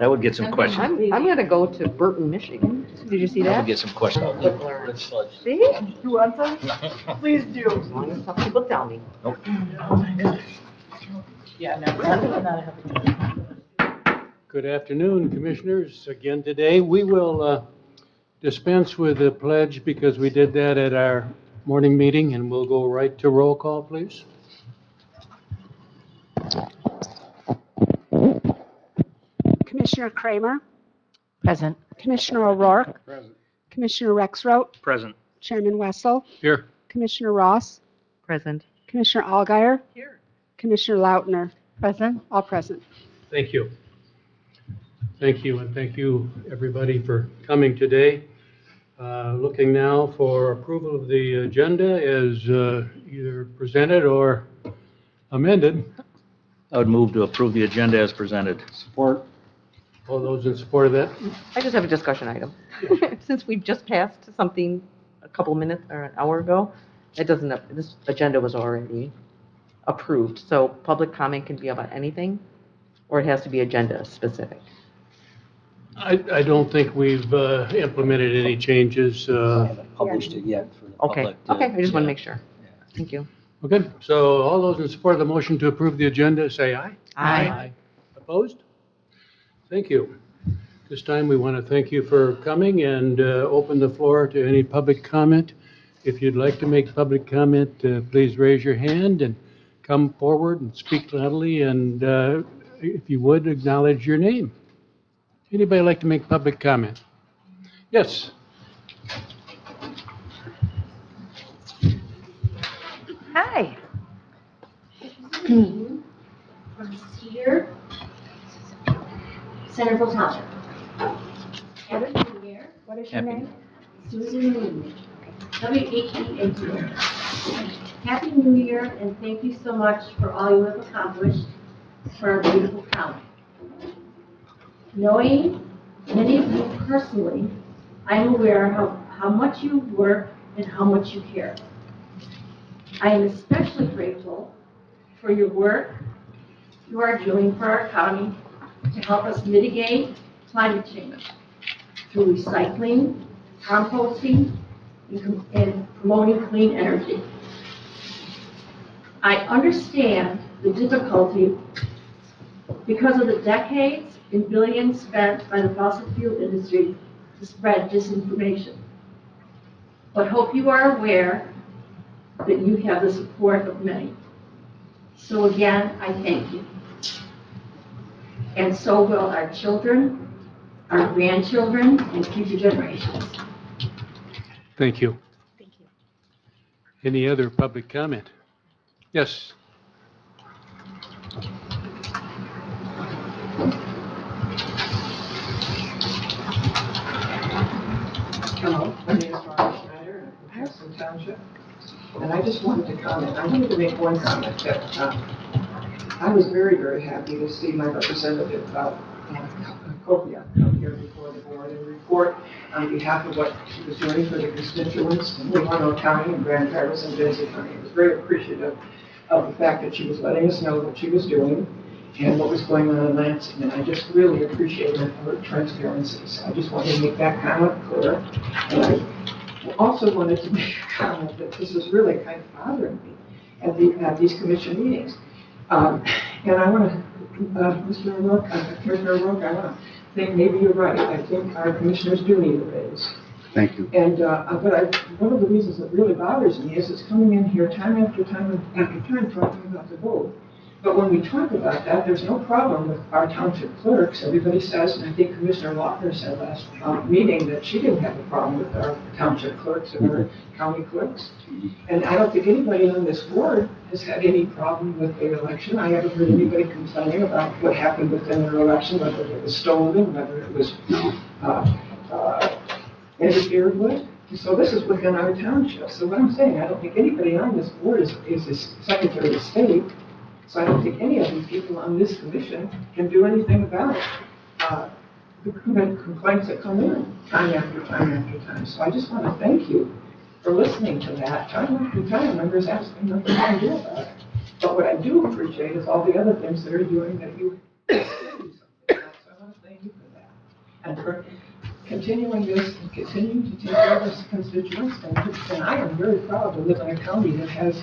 That would get some questions. I'm gonna go to Burton, Michigan. Did you see That that? would get some questions. Quick learn. See? You want some? Please do. As long as some people tell me. Nope. Yeah, no, not a happy. Good afternoon, Commissioners. Again today, we will dispense with the pledge because we did that at our morning meeting, and we'll go right to roll call, please. Commissioner Kramer, Present. Commissioner O'Rourke, Present. Commissioner Rexroth, Present. Chairman Wessel, Here. Commissioner Ross, Present. Commissioner Allgaier, Here. Commissioner Lautner, Present. all present. Thank you. Thank you, and thank you, everybody, for coming today. Looking now for approval of the agenda as either presented or amended. I would move to approve the agenda as presented. Support. All those in support of that? I just have a discussion item. Since we've just passed something a couple minutes or an hour ago, this agenda was already approved. So public comment can be about anything, or it has to be agenda specific. I don't think we've implemented any changes. I haven't published it yet for the Okay, public. to- okay, I just want to yeah. make sure. Thank you. Okay, so all those in support of the motion to approve the agenda, say aye. Aye. Opposed? Thank you. This time, we want to thank you for coming and open the floor to any public comment. If you'd like to make public comment, please raise your hand and come forward and speak loudly, and if you would, acknowledge your name. Anybody like to make public comment? Yes. Hi. From Cedar, Centerville Township. Happy New Year. What is your Happy. name? Susan Lee. W-H-E-A-T. Happy New Year, and thank you so much for all you have accomplished for our beautiful county. Knowing many of you personally, I'm aware how much you work and how much you care. I am especially grateful for your work you are doing for our county to help us mitigate climate change through recycling, composting, and promoting clean energy. I understand the difficulty because of the decades and billions spent by the fossil fuel industry to spread disinformation. But hope you are aware that you have the support of many. So again, I thank you. And so will our children, our grandchildren, and future generations. Thank you. Thank you. Any other public comment? Yes. Hello, my name is Ron Schneider, I'm from Preston Township, and I just wanted to comment, I wanted to make one comment that I was very, very happy to see my representative, Copia, come here before the board and report on behalf of what she was doing for the constituents in Leelanau County and Grand Traverse and Genesee County. I was very appreciative of the fact that she was letting us know what she was doing and what was going on in Lansing, and I just really appreciated her transparency. So I just wanted to make that comment clear. And I also wanted to make a comment that this is really kind of bothering me at these commission meetings. And I want to, Mr. O'Rourke, Commissioner O'Rourke, I want to think maybe you're right. I think our commissioners do need a raise. Thank you. And one of the reasons that really bothers me is it's coming in here time after time after time talking about the vote. But when we talk about that, there's no problem with our township clerks. Everybody says, and I think Commissioner Lautner said last meeting that she didn't have a problem with our township clerks and our county clerks. And I don't think anybody on this board has had any problem with their election. I haven't heard anybody complaining about what happened within their election, whether it was stolen, whether it was interfered with. So this is within our township. So what I'm saying, I don't think anybody on this board is a Secretary of State. So I don't think any of these people on this commission can do anything about the complaints that come in time after time after time. So I just want to thank you for listening to that. Time after time, members ask me nothing I can do about it. But what I do appreciate is all the other things that are doing that you do something about. So I want to thank you for continuing this and continuing to take care of its constituents. And I am very proud to live in a county that has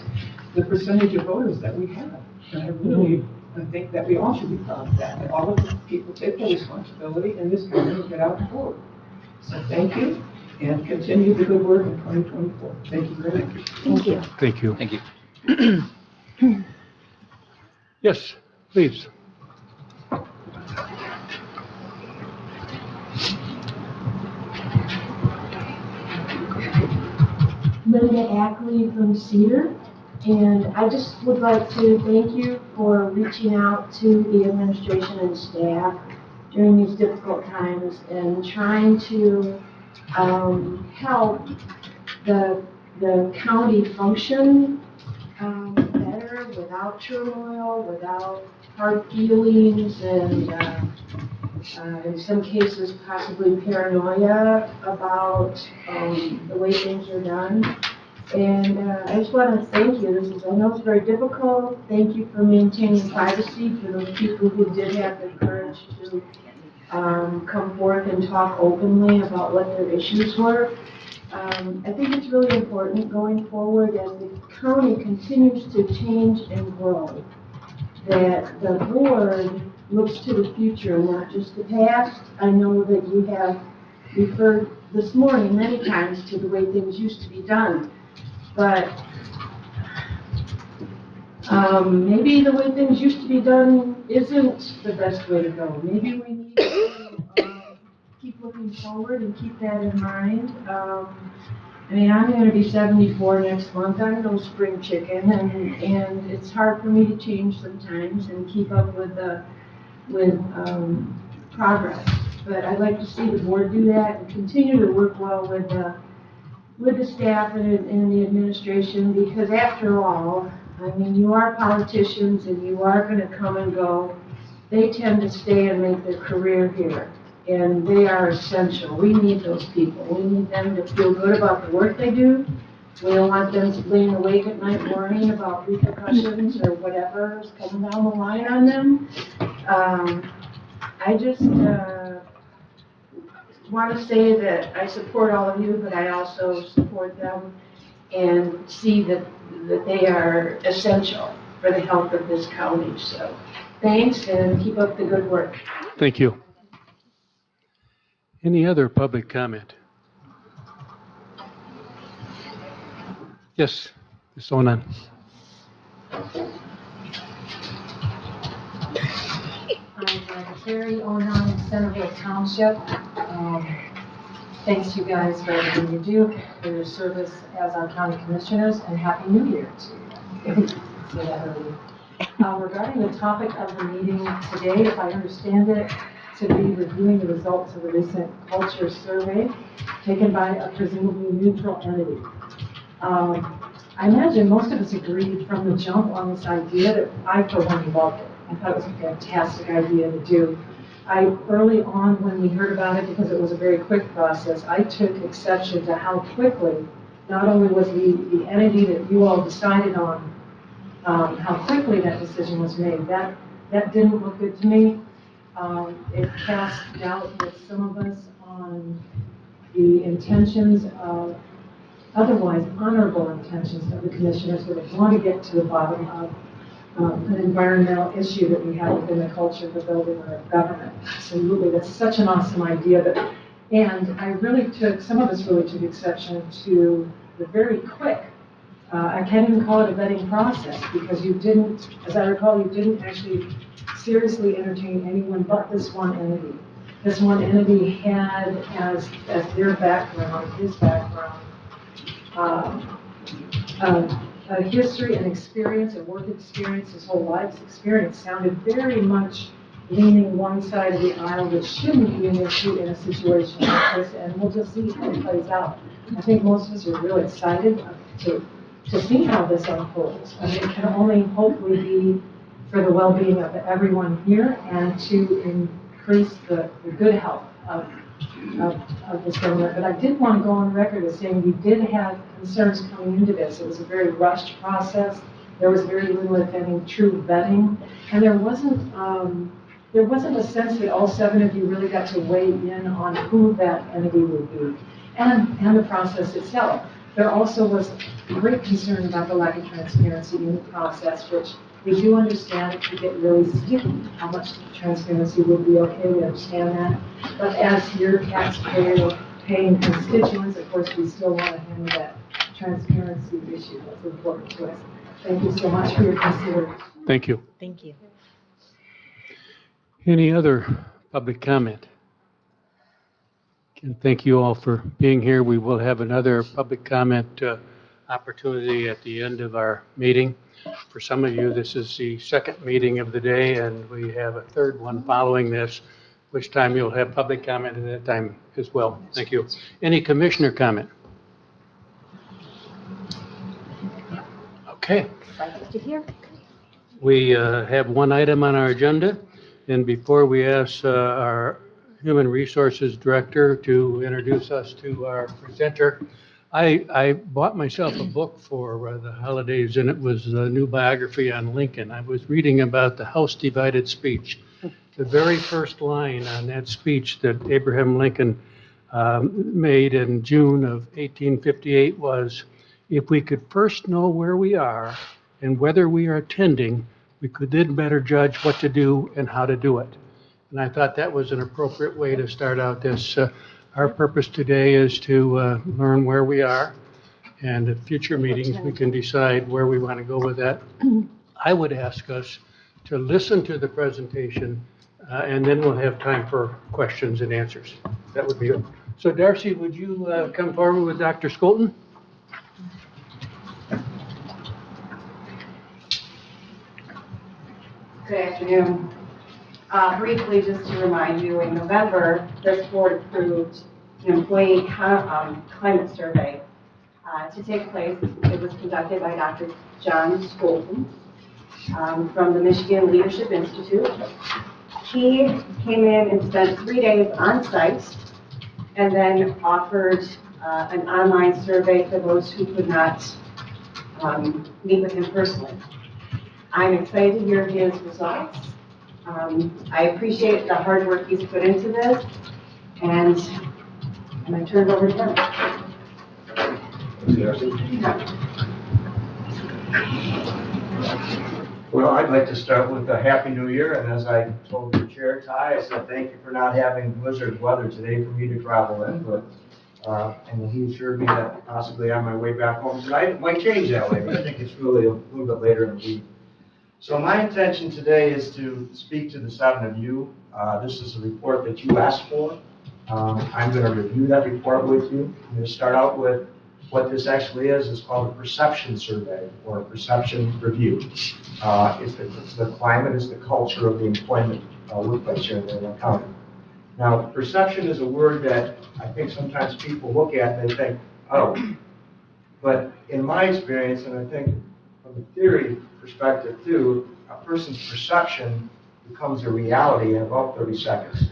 the percentage of voters that we have. And I think that we all should be proud of that all of the people take their responsibility in this county and get out and vote. So thank you, and continue the good work in 2024. Thank you very much. Thank you. Thank you. Thank you. Yes, please. Linda Ackley from Cedar, and I just would like to thank you for reaching out to the administration and staff during these difficult times and trying to help the county function better without turmoil, without hard feelings, and in some cases possibly paranoia about the way things are done. And I just want to thank you. I know it's very difficult. Thank you for maintaining privacy for those people who did have the courage to come forth and talk openly about what their issues were. I think it's really important going forward as the county continues to change and grow, that the board looks to the future and not just the past. I know that you have referred this morning many times to the way things used to be done, but maybe the way things used to be done isn't the best way to go. Maybe we need to keep looking forward and keep that in mind. I mean, I'm going to be 74 next month. I'm no spring chicken, and it's hard for me to change sometimes and keep up with progress. But I'd like to see the board do that and continue to work well with the staff and the administration, because after all, I mean, you are politicians and you are going to come and go. They tend to stay and make their career here, and they are essential. We need those people. We need them to feel good about the work they do. We don't want them laying awake at night worrying about repercussions or whatever is coming down the line on them. I just want to say that I support all of you, but I also support them and see that they are essential for the health of this county. So thanks, and keep up the good work. Thank you. Any other public comment? Yes, Ms. Onan. I'm Terry Onan, Centerville Township. Thanks you guys for everything you do, for your service as our county commissioners, and Happy New Year to you. Say that early. Regarding the topic of the meeting today, if I understand it, to be reviewing the results of the recent culture survey taken by a presumably neutral entity. I imagine most of us agreed from the jump on this idea that I, for one, loved it. I thought it was a fantastic idea to do. Early on when we heard about it, because it was a very quick process, I took exception to how quickly, not only was the entity that you all decided on, how quickly that decision was made. That didn't look good to me. It cast doubt with some of us on the intentions of, otherwise honorable intentions of the commissioners that would want to get to the bottom of an environmental issue that we have within the culture of the building or government. Absolutely, that's such an awesome idea. And I really took, some of us really took exception to the very quick, I can't even call it a vetting process, because you didn't, as I recall, you didn't actually seriously entertain anyone but this one entity. This one entity had as their background, his background, a history and experience, a work experience, his whole life's experience sounded very much leaning one side of the aisle that shouldn't be an issue in a situation like this, and we'll just see how it plays out. I think most of us are really excited to see how this unfolds. I mean, it can only hopefully be for the well-being of everyone here and to increase the good health of this government. But I did want to go on record as saying we did have concerns coming into this. It was a very rushed process. There was very little, if any, true vetting. And there wasn't there wasn't a sense that all 7 of you really got to weigh in on who that entity would be and the process itself. There also was great concern about the lack of transparency in the process, which we do understand it could get really sticky. How much transparency would be okay, we understand that. But as your taxpayer paying constituents, of course, we still want to handle that transparency issue that's important to us. Thank you so much for your consideration. Thank you. Thank you. Any other public comment? And thank you all for being here. We will have another public comment opportunity at the end of our meeting. For some of you, this is the second meeting of the day, and we have a third one following this, which time you'll have public comment at that time as well. Thank you. Any commissioner comment? Okay. We have one item on our agenda, and before we ask our Human Resources Director to introduce us to our presenter, I bought myself a book for the holidays, and it was a new biography on Lincoln. I was reading about the House Divided Speech. The very first line on that speech that Abraham Lincoln made in June of 1858 was, "If we could first know where we are and whether we are attending, we could then better judge what to do and how to do it." And I thought that was an appropriate way to start out this. Our purpose today is to learn where we are, and at future meetings, we can decide where we want to go with that. I would ask us to listen to the presentation, and then we'll have time for questions and answers. That would be it. So Darcy, would you come forward with Dr. Skolton? Good afternoon. Briefly, just to remind you, in November, this board approved an employee climate survey to take place. It was conducted by Dr. John Skolton from the Michigan Leadership Institute. He came in and spent 3 days on site and then offered an online survey for those who could not meet with him personally. I'm excited to hear his results. I appreciate the hard work he's put into this, and I turn it over to him. Well, I'd like to start with a Happy New Year, and as I told the chair, Ty, I said thank you for not having blizzard weather today for me to travel in, but, and he assured me that possibly on my way back home tonight, it might change that way, but I think it's really a little bit later in the week. So my intention today is to speak to the 7 of you. This is a report that you asked for. I'm going to review that report with you. I'm going to start out with what this actually is. It's called a perception survey or a perception review. It's the climate, is the culture of the employment workplace here in Leelanau County. Now, perception is a word that I think sometimes people look at and they think, oh. But in my experience, and I think from a theory perspective too, a person's perception becomes a reality in about 30 seconds.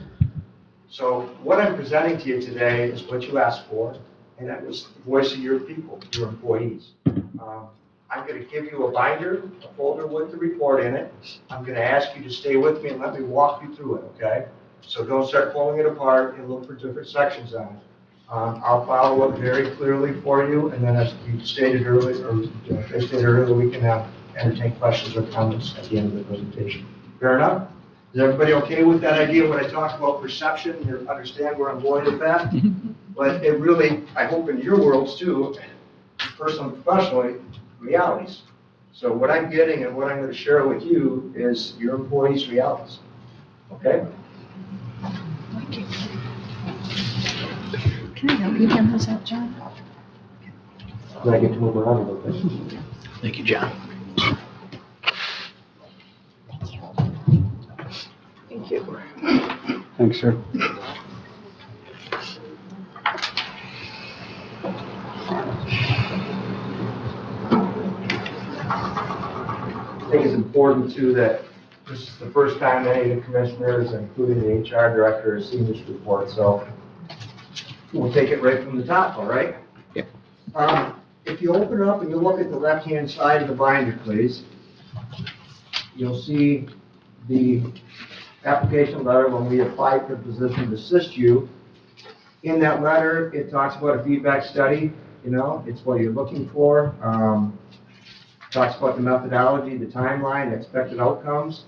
So what I'm presenting to you today is what you asked for, and that was the voice of your people, your employees. I'm going to give you a binder, a folder with the report in it. I'm going to ask you to stay with me and let me walk you through it, okay? So don't start pulling it apart and look for different sections on it. I'll follow up very clearly for you, and then as you stated earlier, we can entertain questions or comments at the end of the presentation. Fair enough? Is everybody okay with that idea when I talk about perception? You understand where I'm going with that? But it really, I hope in your worlds too, personally and professionally, realities. So what I'm getting and what I'm going to share with you is your employees' realities. Okay? Can I help you hand those out, John? Can I get to move around a little bit? Thank you, John. Thank you. Thanks, sir. I think it's important too that this is the first time any of the commissioners, including the HR director, has seen this report, so we'll take it right from the top, all right? Yep. If you open it up and you look at the left-hand side of the binder, please, you'll see the application letter when we applied for the position to assist you. In that letter, it talks about a feedback study, it's what you're looking for. Talks about the methodology, the timeline, expected outcomes.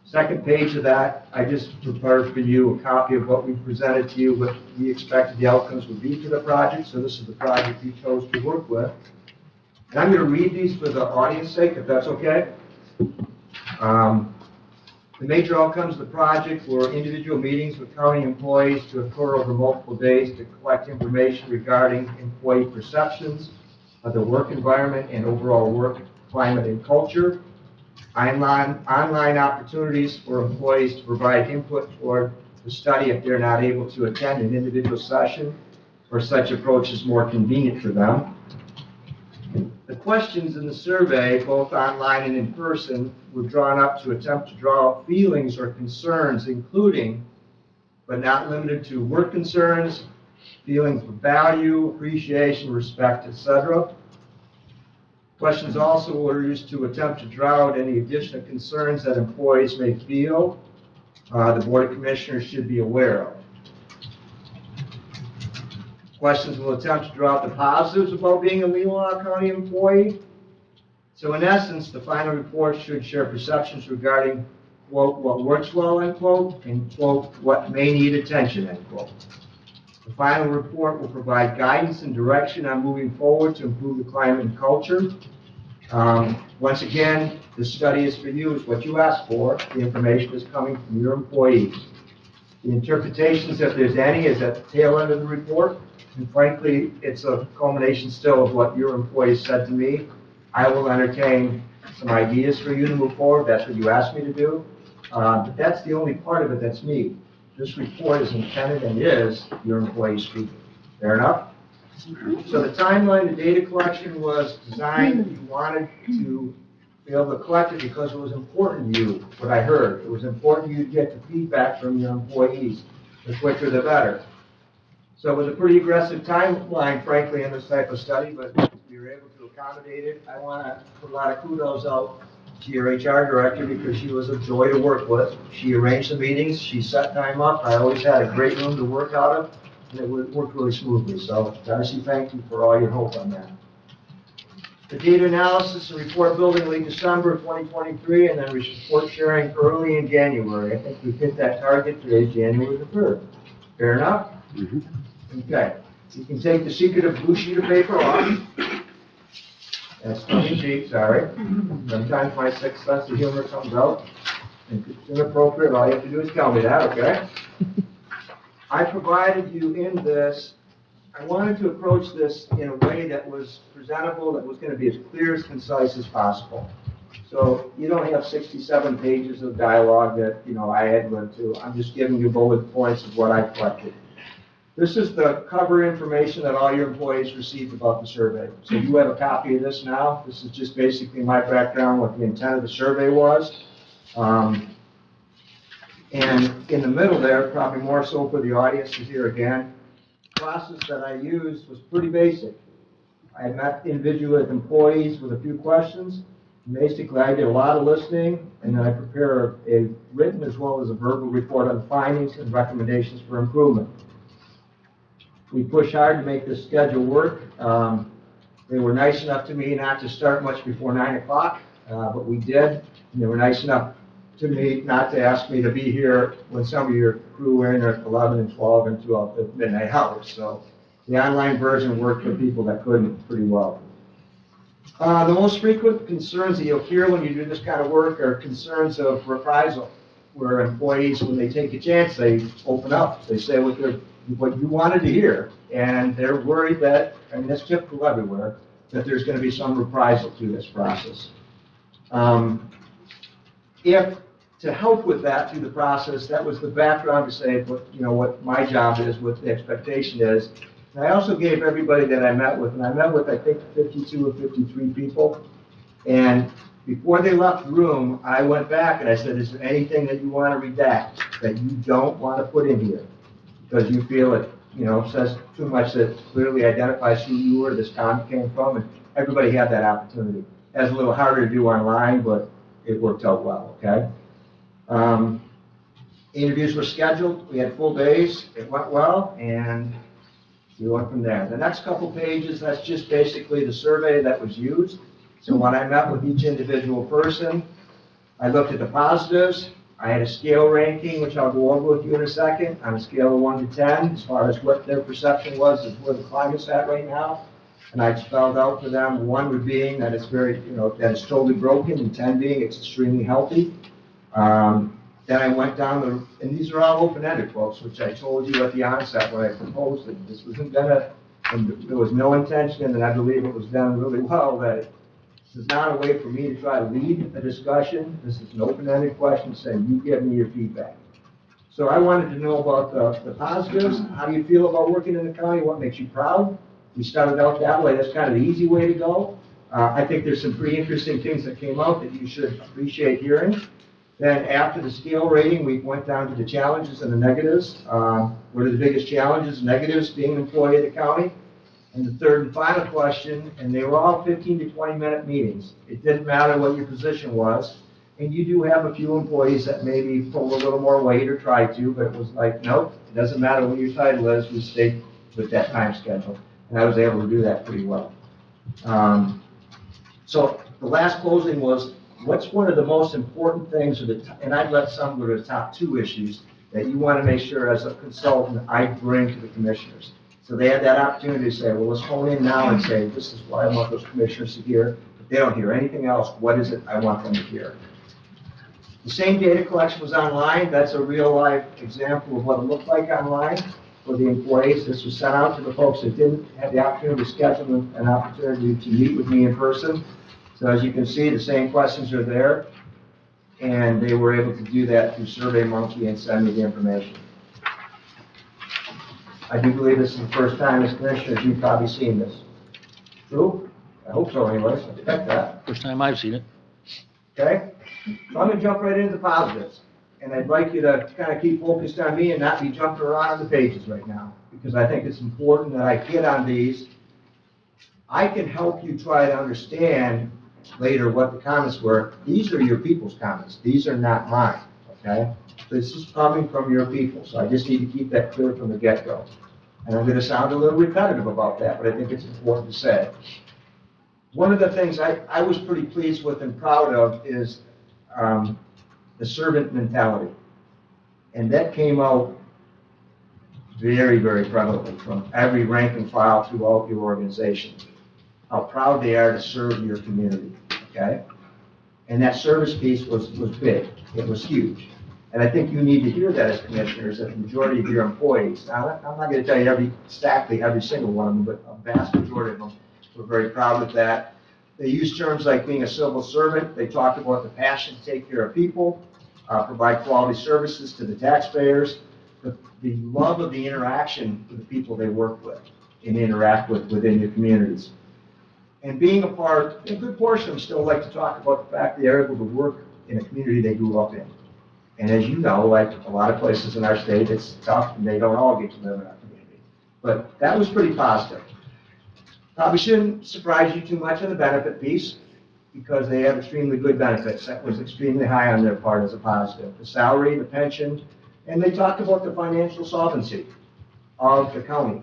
Second page of that, I just prepared for you a copy of what we presented to you, what we expected the outcomes would be for the project. So this is the project you chose to work with. And I'm going to read these for the audience sake, if that's okay. The major outcomes of the project were individual meetings with county employees to occur over multiple days to collect information regarding employee perceptions of the work environment and overall work climate and culture. Online opportunities for employees to provide input toward the study if they're not able to attend an individual session or such approach is more convenient for them. The questions in the survey, both online and in person, were drawn up to attempt to draw out feelings or concerns, including, but not limited to, work concerns, feelings of value, appreciation, respect, etc. Questions also were used to attempt to draw out any additional concerns that employees may feel the Board of Commissioners should be aware of. Questions will attempt to draw out the positives about being a Leelanau County employee. So in essence, the final report should share perceptions regarding, quote, what works well, end quote, and, quote, what may need attention, end quote. The final report will provide guidance and direction on moving forward to improve the climate and culture. Once again, this study is for you, it's what you asked for. The information is coming from your employees. The interpretations, if there's any, is at the tail end of the report. And frankly, it's a culmination still of what your employees said to me. I will entertain some ideas for you to move forward. That's what you asked me to do. But that's the only part of it that's me. This report is intended and is your employees speaking. Fair enough? So the timeline, the data collection was designed, you wanted to be able to collect it because it was important to you, what I heard. It was important to you to get the feedback from your employees. The quicker the better. So it was a pretty aggressive timeline, frankly, in this type of study, but we were able to accommodate it. I want to put a lot of kudos out to your HR director because she was a joy to work with. She arranged the meetings, she set time up. I always had a great room to work out of, and it worked really smoothly. So, Darcy, thank you for all your help on that. The data analysis and report building late December of 2023, and then report sharing early in January. I think we hit that target today, January the 3rd. Fair enough? Mhm. Okay. You can take the secretive blue sheet of paper off. That's tongue in cheek, sorry. Sometimes my sixth sense of humor comes out. If it's inappropriate, all you have to do is tell me that, okay? I provided you in this, I wanted to approach this in a way that was presentable, that was going to be as clear, as concise as possible. So you don't have 67 pages of dialogue that, I had went to. I'm just giving you bullet points of what I collected. This is the cover information that all your employees received about the survey. So you have a copy of this now. This is just basically my background, what the intent of the survey was. And in the middle there, probably more so for the audience to hear again, the process that I used was pretty basic. I met individually with employees with a few questions. Basically, I did a lot of listening, and then I prepared a written as well as a verbal report on findings and recommendations for improvement. We pushed hard to make this schedule work. They were nice enough to me not to start much before 9 o'clock, but we did. And they were nice enough to me not to ask me to be here when some of your crew were in at 11 and 12 and throughout the midnight hours. So the online version worked for people that couldn't pretty well. The most frequent concerns that you'll hear when you do this kind of work are concerns of reprisal, where employees, when they take a chance, they open up, they say what you wanted to hear, and they're worried that, that's typical everywhere, that there's going to be some reprisal through this process. If to help with that through the process, that was the background to say what my job is, what the expectation is. And I also gave everybody that I met with, and I met with I think 52 or 53 people, and before they left the room, I went back and I said, is there anything that you want to redact that you don't want to put in here? Because you feel it, says too much that clearly identifies who you were, this comment came from, and everybody had that opportunity. That's a little harder to do online, but it worked out well, okay? Interviews were scheduled, we had full days, it went well, and we went from there. The next couple pages, that's just basically the survey that was used. So when I met with each individual person, I looked at the positives. I had a scale ranking, which I'll go over with you in a second, on a scale of 1 to 10, as far as what their perception was of where the climate's at right now. And I spelled out for them, 1 being that it's very, that it's totally broken, and 10 being it's extremely healthy. Then I went down and these are all open-ended, folks, which I told you at the onset when I proposed it. This wasn't gonna, and there was no intention, and I believe it was done really well, that this is not a way for me to try to lead a discussion. This is an open-ended question saying, you give me your feedback. So I wanted to know about the positives. How do you feel about working in the county? What makes you proud? We started out that way. That's kind of the easy way to go. I think there's some pretty interesting things that came out that you should appreciate hearing. Then after the scale rating, we went down to the challenges and the negatives. What are the biggest challenges, negatives, being an employee of the county? And the third and final question, and they were all 15 to 20-minute meetings. It didn't matter what your position was. And you do have a few employees that maybe pull a little more weight or try to, but it was like, nope, it doesn't matter what your title is, we stay with that time schedule. And I was able to do that pretty well. So the last closing was, what's one of the most important things, and I'd let some go to the top 2 issues that you want to make sure as a consultant I bring to the commissioners. So they had that opportunity to say, well, let's hone in now and say, this is what I want those commissioners to hear. If they don't hear anything else, what is it I want them to hear? The same data collection was online. That's a real-life example of what it looked like online for the employees. This was sent out to the folks that didn't have the opportunity to schedule an opportunity to meet with me in person. So as you can see, the same questions are there, and they were able to do that through SurveyMonkey and send me the information. I do believe this is the first time as commissioners you've probably seen this. True? I hope so anyways, I expect that. First time I've seen it. Okay? So I'm going to jump right into the positives. And I'd like you to kind of keep focused on me and not be jumping around on the pages right now, because I think it's important that I hit on these. I can help you try to understand later what the comments were. These are your people's comments. These are not mine, okay? This is coming from your people, so I just need to keep that clear from the get-go. And I'm going to sound a little repetitive about that, but I think it's important to say. One of the things I was pretty pleased with and proud of is the servant mentality. And that came out very, very prevalently from every rank and file throughout your organization. How proud they are to serve your community, okay? And that service piece was big. It was huge. And I think you need to hear that as commissioners, that the majority of your employees, now I'm not going to tell you exactly every single one of them, but a vast majority of them were very proud of that. They used terms like being a civil servant. They talked about the passion to take care of people, provide quality services to the taxpayers, the love of the interaction with the people they work with and interact with within your communities. And being a part, a good portion of them still like to talk about the fact they are able to work in a community they grew up in. And as you know, like a lot of places in our state, it's tough and they don't all get to live in our community. But that was pretty positive. Probably shouldn't surprise you too much on the benefit piece, because they have extremely good benefits. That was extremely high on their part as a positive. The salary, the pension, and they talked about the financial solvency of the county.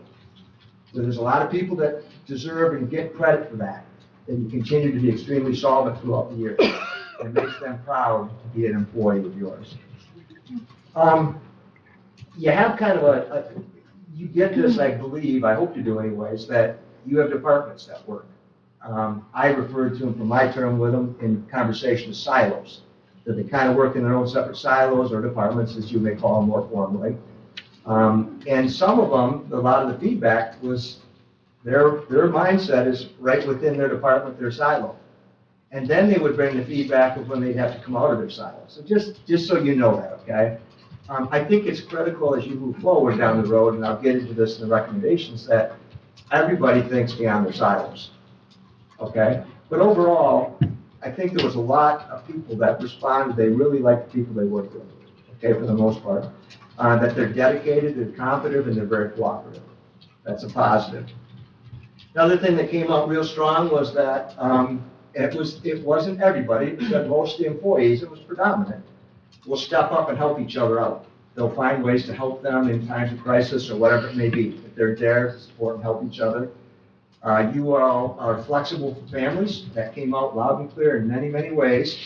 So there's a lot of people that deserve and get credit for that, that you continue to be extremely solvent throughout the year. It makes them proud to be an employee of yours. You have kind of you get this, I believe, I hope you do anyways, that you have departments that work. I referred to them from my term with them in conversation as silos, that they kind of work in their own separate silos or departments, as you may call them more formally. And some of them, a lot of the feedback was their mindset is right within their department, their silo. And then they would bring the feedback of when they'd have to come out of their silo. So just so you know that, okay? I think it's critical as you move forward down the road, and I'll get into this in the recommendations, that everybody thinks beyond their silos, okay? But overall, I think there was a lot of people that responded. They really like the people they work with, okay, for the most part. That they're dedicated, they're competent, and they're very cooperative. That's a positive. Another thing that came out real strong was that it wasn't everybody, but most of the employees, it was predominant, will step up and help each other out. They'll find ways to help them in times of crisis or whatever it may be. If they're there to support and help each other. You all are flexible families. That came out loud and clear in many, many ways.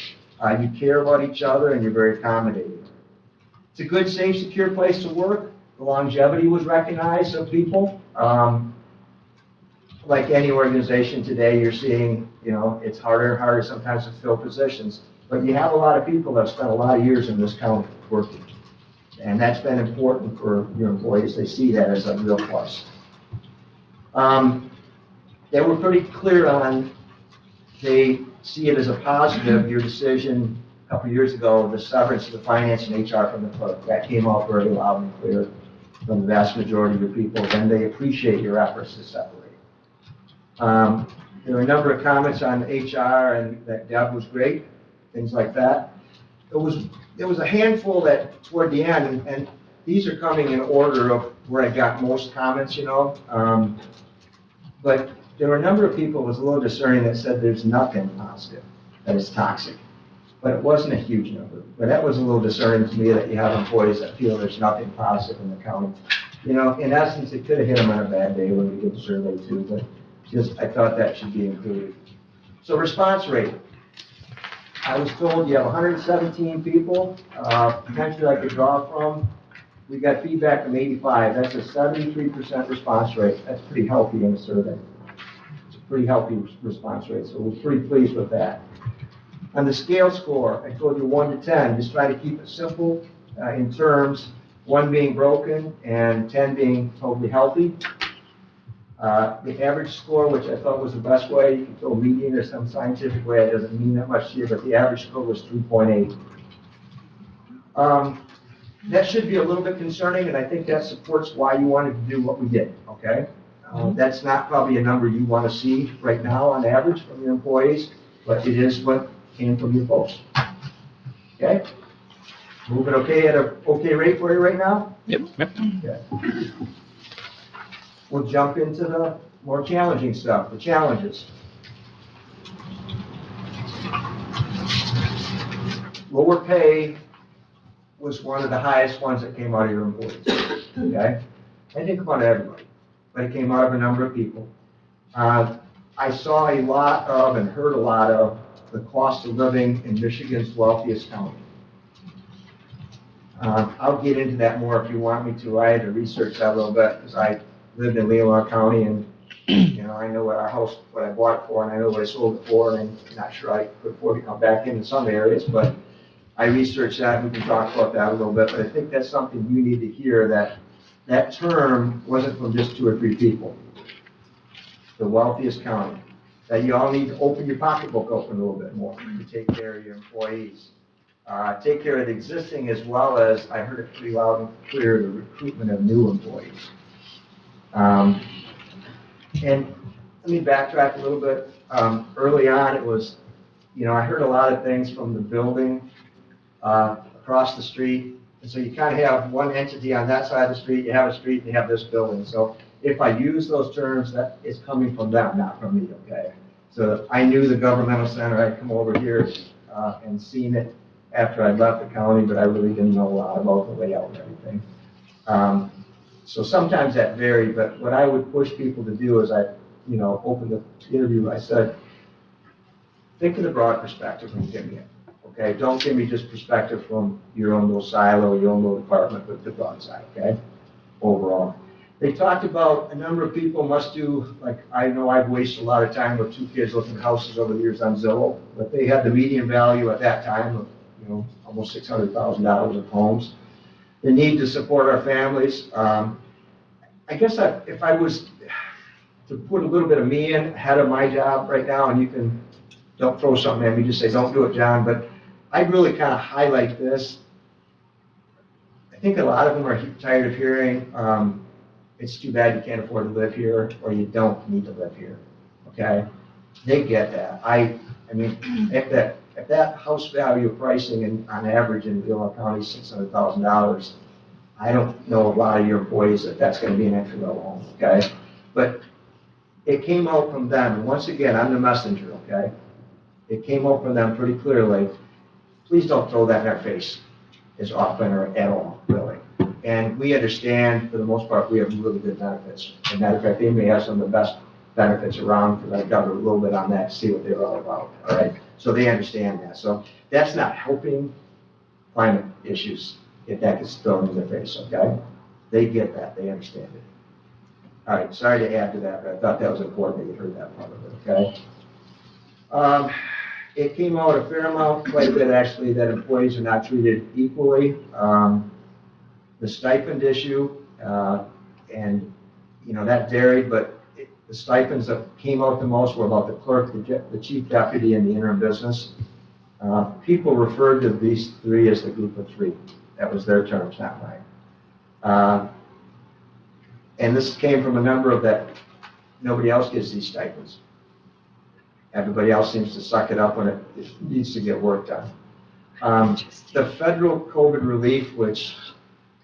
You care about each other and you're very accommodating. It's a good, safe, secure place to work. The longevity was recognized of people. Like any organization today, you're seeing, it's harder and harder sometimes to fill positions. But you have a lot of people that have spent a lot of years in this county working. And that's been important for your employees. They see that as a real plus. They were pretty clear on, they see it as a positive, your decision a couple of years ago, the severance of the finance and HR from the clerk. That came out very loud and clear from the vast majority of your people, and they appreciate your efforts to separate. There were a number of comments on HR and that Deb was great, things like that. There was a handful that toward the end, and these are coming in order of where I got most comments, but there were a number of people who was a little discerning that said there's nothing positive, that is toxic. But it wasn't a huge number. But that was a little discerning to me that you have employees that feel there's nothing positive in the county. In essence, it could have hit them on a bad day when we did the survey too, but I thought that should be included. So response rate. I was told you have 117 people, potentially I could draw from. We got feedback from 85. That's a 73% response rate. That's pretty healthy in a survey. It's a pretty healthy response rate, so we're pretty pleased with that. On the scale score, I told you 1 to 10. Just try to keep it simple in terms, 1 being broken and 10 being totally healthy. The average score, which I thought was the best way, you can go median or some scientific way, it doesn't mean that much to you, but the average score was 3.8. That should be a little bit concerning, and I think that supports why you wanted to do what we did, okay? That's not probably a number you want to see right now on average from your employees, but it is what came from your folks. Okay? Moving okay at an okay rate for you right now? Yep. Okay. We'll jump into the more challenging stuff, the challenges. Lower pay was one of the highest ones that came out of your employees, okay? I didn't come out of everybody, but it came out of a number of people. I saw a lot of and heard a lot of the cost of living in Michigan's wealthiest county. I'll get into that more if you want me to. I had to research that a little bit because I lived in Leelanau County and I know what our house, what I bought it for, and I know what I sold it for, and I'm not sure I could afford to come back into some areas, but I researched that, and we can talk about that a little bit, but I think that's something you need to hear, that that term wasn't from just 2 or 3 people. The wealthiest county. That you all need to open your pocketbook open a little bit more to take care of your employees. Take care of the existing as well as, I heard it pretty loud and clear, the recruitment of new employees. And let me backtrack a little bit. Early on, it was, I heard a lot of things from the building across the street. And so you kind of have one entity on that side of the street, you have a street, and you have this building. So if I use those terms, that is coming from them, not from me, okay? So I knew the governmental center. I'd come over here and seen it after I left the county, but I really didn't know a lot about the layout and everything. So sometimes that varied, but what I would push people to do is open the interview, I said, think of the broad perspective and give me it. Okay, don't give me just perspective from your own little silo, your own little department, but the broad side, okay, overall. They talked about a number of people must do, like I know I've wasted a lot of time with 2 kids looking at houses over the years on Zillow, but they had the median value at that time of, almost $600,000 of homes. The need to support our families. I guess if I was to put a little bit of me in ahead of my job right now, and don't throw something at me, just say, don't do it, John, but I'd really kind of highlight this. I think a lot of them are tired of hearing, it's too bad you can't afford to live here, or you don't need to live here, okay? They get that. I mean, if that house value pricing on average in Leelanau County is $600,000, I don't know a lot of your employees that's going to be an entry-level home, okay? But it came out from them, and once again, I'm the messenger, okay? It came out from them pretty clearly. Please don't throw that in our face as often or at all, really. And we understand, for the most part, we have really good benefits. As a matter of fact, they may have some of the best benefits around, because I've covered a little bit on that to see what they're all about, all right? So they understand that. So that's not helping climate issues if that gets thrown in their face, okay? They get that, they understand it. All right, sorry to add to that, but I thought that was important that you heard that part of it, okay? It came out a fair amount, quite a bit actually, that employees are not treated equally. The stipend issue, and, you know, that varied, but the stipends that came out the most were about the clerk, the chief deputy, and the interim business. People referred to these three as the group of three. That was their terms, not mine. And this came from a number of that nobody else gets these stipends. Everybody else seems to suck it up when it needs to get work done. The federal COVID relief, which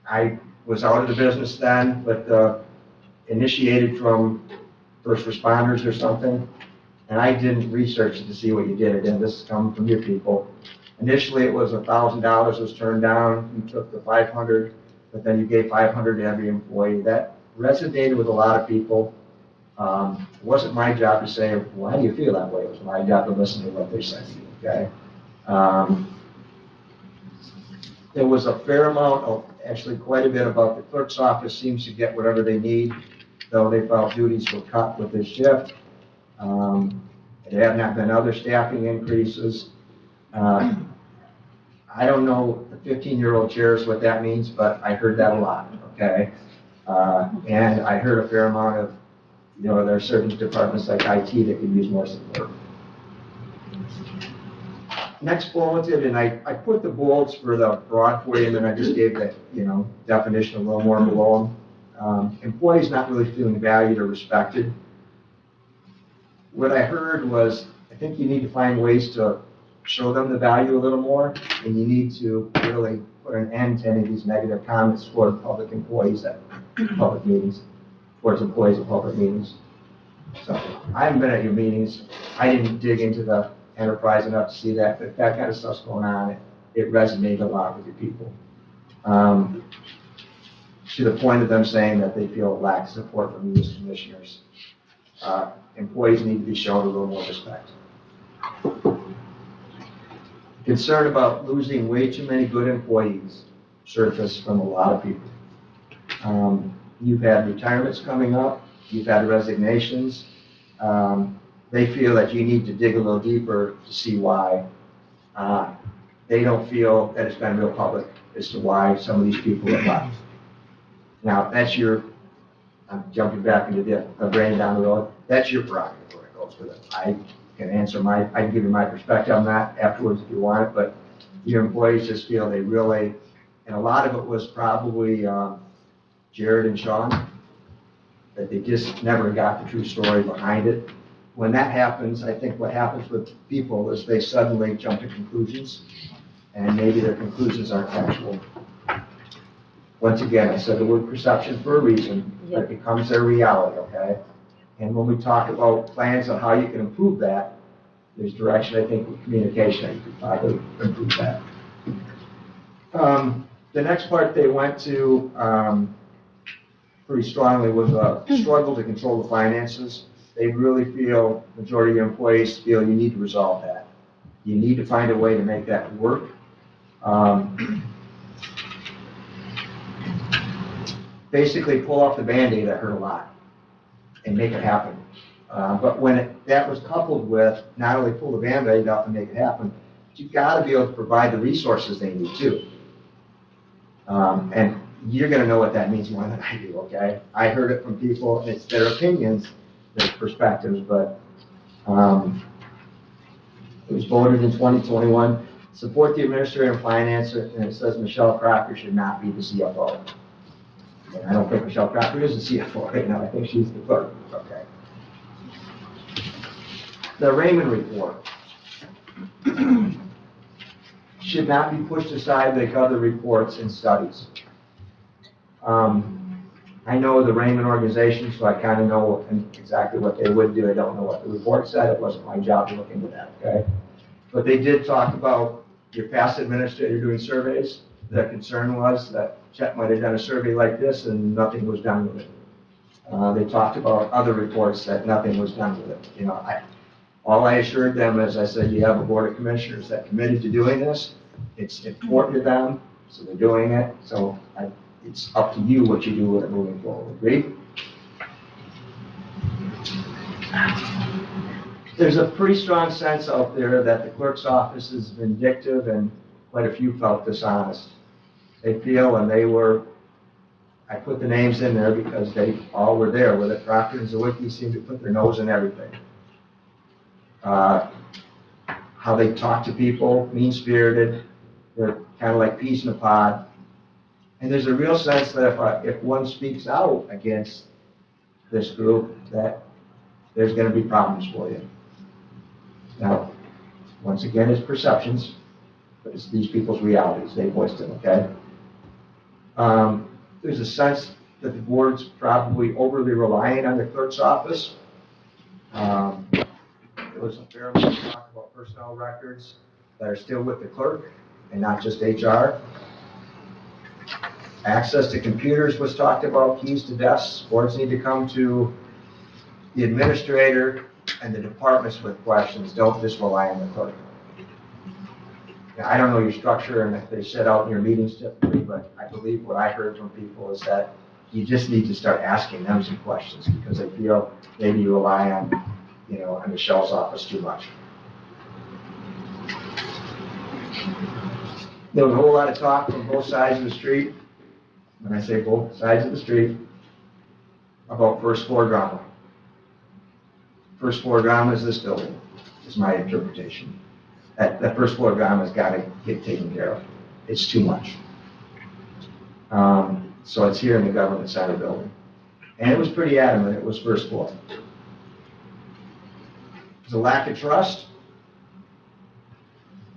I was out of the business then, but initiated from first responders or something, and I didn't research it to see what you did. Again, this is coming from your people. Initially, it was $1,000 was turned down. You took the 500, but then you gave 500 to every employee. That resonated with a lot of people. It wasn't my job to say, well, how do you feel that way? It was my job to listen to what they said to you, okay? There was a fair amount of, actually quite a bit about the clerk's office seems to get whatever they need, though they felt duties were cut with this shift. There have not been other staffing increases. I don't know the 15-year-old chairs what that means, but I heard that a lot, okay? And I heard a fair amount of, you know, there are certain departments like IT that could use more support. Next bulleted, and I put the bullets for the broad for you, and then I just gave the, you know, definition a little more below them. Employees not really feeling valued or respected. What I heard was, I think you need to find ways to show them the value a little more, and you need to really put an end to any of these negative comments toward public employees at public meetings, towards employees at public meetings. So I haven't been at your meetings. I didn't dig into the enterprise enough to see that, but that kind of stuff's going on. It resonated a lot with your people. To the point of them saying that they feel lack of support from you as commissioners. Employees need to be shown a little more respect. Concern about losing way too many good employees surfaced from a lot of people. You've had retirements coming up. You've had resignations. They feel that you need to dig a little deeper to see why. They don't feel that it's been real public as to why some of these people have left. Now, that's your, I'm jumping back into the brain down the road, that's your prerogative where it goes with it. I can answer I can give you my perspective on that afterwards if you want it, but your employees just feel they really, and a lot of it was probably Jared and Sean, that they just never got the true story behind it. When that happens, I think what happens with people is they suddenly jump to conclusions, and maybe their conclusions aren't factual. Once again, I said the word perception for a reason, but it becomes their reality, okay? And when we talk about plans on how you can improve that, there's direction, I think, with communication, you could probably improve that. The next part they went to pretty strongly was a struggle to control the finances. They really feel, majority of your employees feel you need to resolve that. You need to find a way to make that work. Basically pull off the Band-Aid, I heard a lot, and make it happen. But when that was coupled with not only pull the Band-Aid off and make it happen, but you've got to be able to provide the resources they need too. And you're going to know what that means more than I do, okay? I heard it from people, and it's their opinions, their perspectives, but it was voted in 2021, support the administrator and finance, and it says Michelle Crocker should not be the CFO. And I don't think Michelle Crocker is the CFO right now, I think she's the clerk, okay. The Raymond report should not be pushed aside like other reports and studies. I know the Raymond organization, so I kind of know exactly what they would do. I don't know what the report said. It wasn't my job to look into that, okay? But they did talk about your past administrator doing surveys. the concern was that Chet might have done a survey like this and nothing was done with it. They talked about other reports that nothing was done with it. You know, all I assured them is I said, you have a board of commissioners that committed to doing this. It's important to them, so they're doing it. So it's up to you what you do with it moving forward. Agreed? There's a pretty strong sense out there that the clerk's office is vindictive and quite a few felt dishonest. They feel, and I put the names in there because they all were there with it. Proctor and Zawicki seemed to put their nose in everything. How they talk to people, mean-spirited, they're kind of like peas in a pod. And there's a real sense that if one speaks out against this group, that there's going to be problems for you. Now, once again, it's perceptions, but it's these people's realities. They voiced it, okay? There's a sense that the board's probably overly reliant on the clerk's office. There was a fair amount of talk about personnel records that are still with the clerk and not just HR. Access to computers was talked about, keys to desks. Boards need to come to the administrator and the departments with questions. Don't just rely on the clerk. Now, I don't know your structure and if they set out in your meetings typically, but I believe what I heard from people is that you just need to start asking them some questions because they feel maybe you rely on, on Michelle's office too much. There was a whole lot of talk from both sides of the street. When I say both sides of the street, about first floor drama. First floor drama is this building, is my interpretation. That first floor drama has got to get taken care of. It's too much. So it's here in the government center building. And it was pretty adamant it was first floor. There's a lack of trust.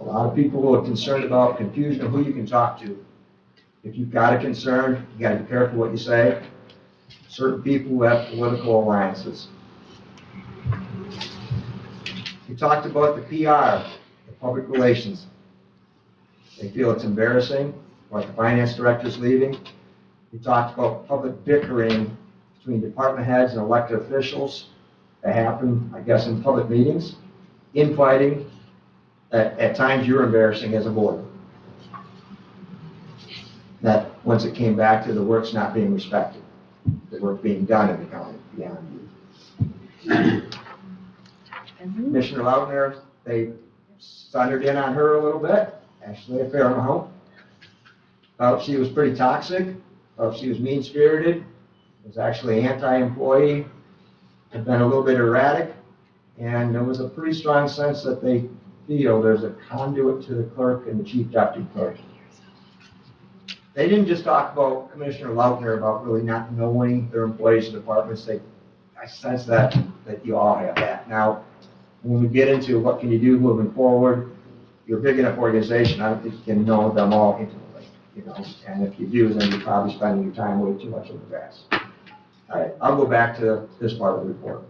A lot of people who are concerned about confusion of who you can talk to. If you've got a concern, you got to be careful what you say. Certain people who have political alliances. We talked about the PR, the public relations. They feel it's embarrassing, like the finance director's leaving. We talked about public bickering between department heads and elected officials that happen, I guess, in public meetings. Infighting, at times you're embarrassing as a board. That once it came back to the work's not being respected, the work being done in the county beyond you. Commissioner Lautner, they thundered in on her a little bit, actually a fair amount. Felt she was pretty toxic, felt she was mean-spirited, was actually anti-employee, had been a little bit erratic, and there was a pretty strong sense that they feel there's a conduit to the clerk and the chief deputy clerk. They didn't just talk about Commissioner Lautner about really not knowing their employees and departments. I sense that you all have that. Now, when we get into what can you do moving forward, you're a big enough organization, I don't think you can know them all intimately, and if you do, then you're probably spending your time way too much on the grass. All right, I'll go back to this part of the report.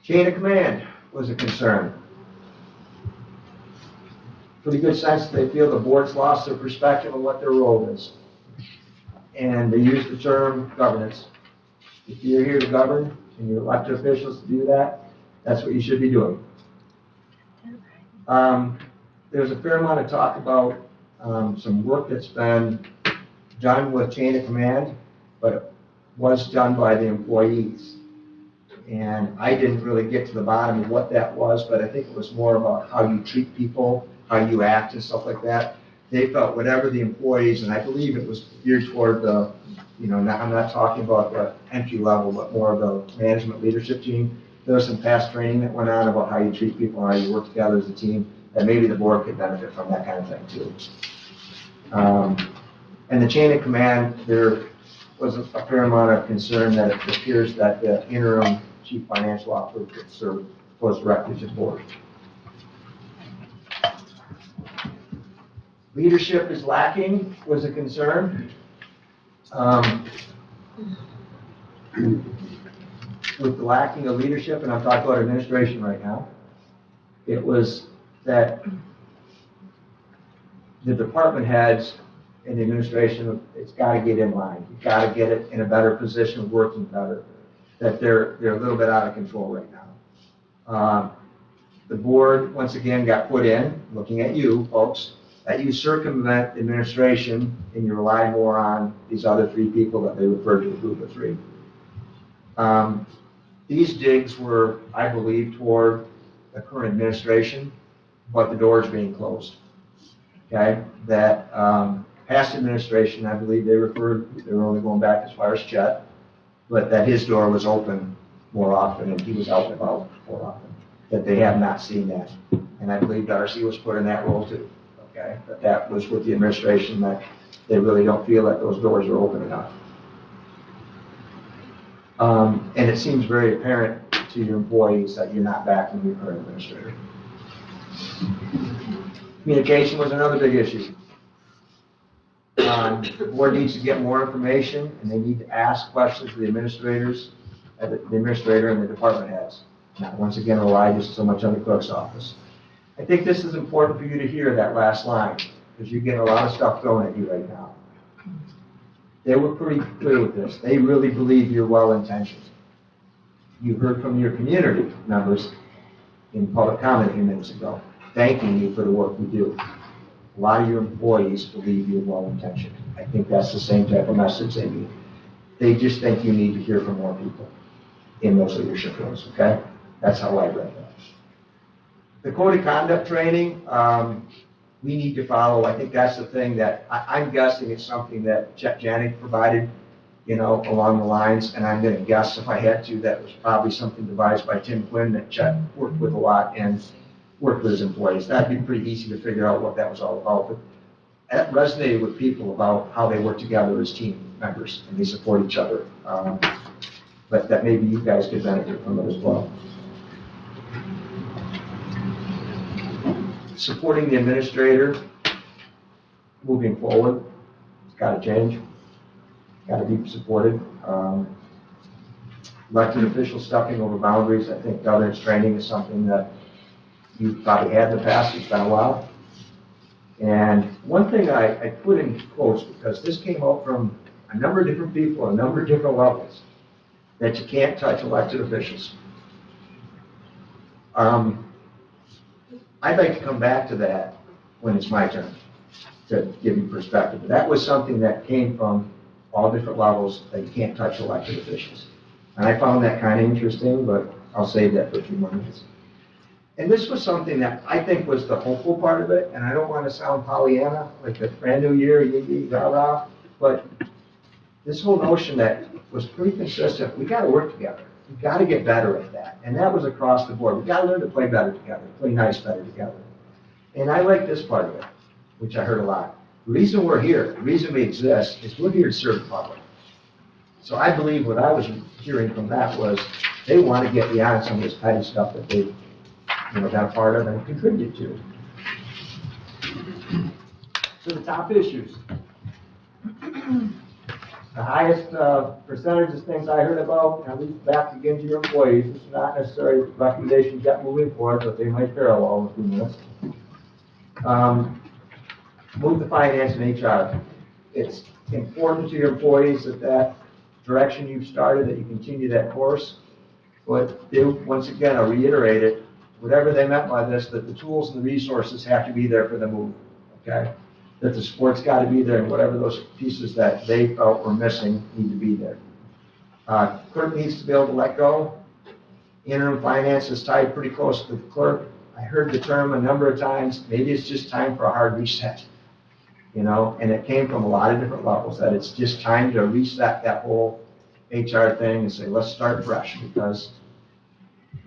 Chain of command was a concern. Pretty good sense that they feel the board's lost their perspective on what their role is. And they use the term governance. If you're here to govern and you're elected officials to do that, that's what you should be doing. There's a fair amount of talk about some work that's been done with chain of command, but it was done by the employees. And I didn't really get to the bottom of what that was, but I think it was more about how you treat people, how you act and stuff like that. They felt whatever the employees, and I believe it was geared toward the, I'm not talking about the entry level, but more of the management leadership team. There was some past training that went on about how you treat people, how you work together as a team, that maybe the board could benefit from that kind of thing too. And the chain of command, there was a fair amount of concern that it appears that the interim chief financial officer could serve close directly to the board. Leadership is lacking was a concern. With the lacking of leadership, and I'm talking about administration right now, it was that the department heads in the administration, it's got to get in line. You've got to get it in a better position, working better, that they're a little bit out of control right now. The board, once again, got put in, looking at you folks, that you circumvent administration and you rely more on these other three people that they referred to as group of three. These digs were, I believe, toward the current administration, but the door's being closed. Okay, that past administration, I believe they were only going back as far as Chet, but that his door was open more often and he was out and about more often. That they have not seen that. And I believe Darcy was put in that role too. Okay, but that was with the administration that they really don't feel that those doors are open enough. And it seems very apparent to your employees that you're not backing your current administrator. Communication was another big issue. The board needs to get more information, and they need to ask questions to the administrators, the administrator and the department heads. Not once again rely just so much on the clerk's office. I think this is important for you to hear that last line, because you're getting a lot of stuff thrown at you right now. They were pretty clear with this. They really believe you're well-intentioned. You heard from your community members in public comment a few minutes ago, thanking you for the work we do. A lot of your employees believe you're well-intentioned. I think that's the same type of message they need. They just think you need to hear from more people in those leadership roles, okay? That's how I read that. The code of conduct training, we need to follow. I think that's the thing that, I'm guessing it's something that Chet Janik provided, along the lines, and I'm gonna guess if I had to, that was probably something devised by Tim Quinn that Chet worked with a lot and worked with his employees. That'd be pretty easy to figure out what that was all about. But that resonated with people about how they work together as team members and they support each other. But that maybe you guys could benefit from it as well. Supporting the administrator moving forward, it's got to change, got to be supported. Elected officials stepping over boundaries, I think governance training is something that you've probably had in the past, it's been a while. And one thing I put in quotes, because this came out from a number of different people, a number of different levels, that you can't touch elected officials. I'd like to come back to that when it's my turn to give you perspective. But that was something that came from all different levels, that you can't touch elected officials. And I found that kind of interesting, but I'll save that for a few more minutes. And this was something that I think was the hopeful part of it, and I don't want to sound Pollyanna, like a brand new year, yee, rah, but this whole notion that was pretty consistent, we got to work together. We've got to get better at that. And that was across the board. We've got to learn to play better together, play nice better together. And I like this part of it, which I heard a lot. The reason we're here, the reason we exist, is we're here to serve the public. So I believe what I was hearing from that was they want to get beyond some of this petty stuff that they've been a part of and contribute to. So the top issues. The highest percentage of things I heard about, and at least back again to your employees, it's not necessarily recommendations yet moving forward, but they might parallel with this. Move the finance and HR. It's important to your employees that direction you've started, that you continue that course. But once again, I'll reiterate it, whatever they meant by this, that the tools and the resources have to be there for the move, okay? That the support's got to be there, and whatever those pieces that they felt were missing need to be there. Clerk needs to be able to let go. Interim finance is tied pretty close to the clerk. I heard the term a number of times, maybe it's just time for a hard reset, and it came from a lot of different levels, that it's just time to reset that whole HR thing and say, let's start fresh, because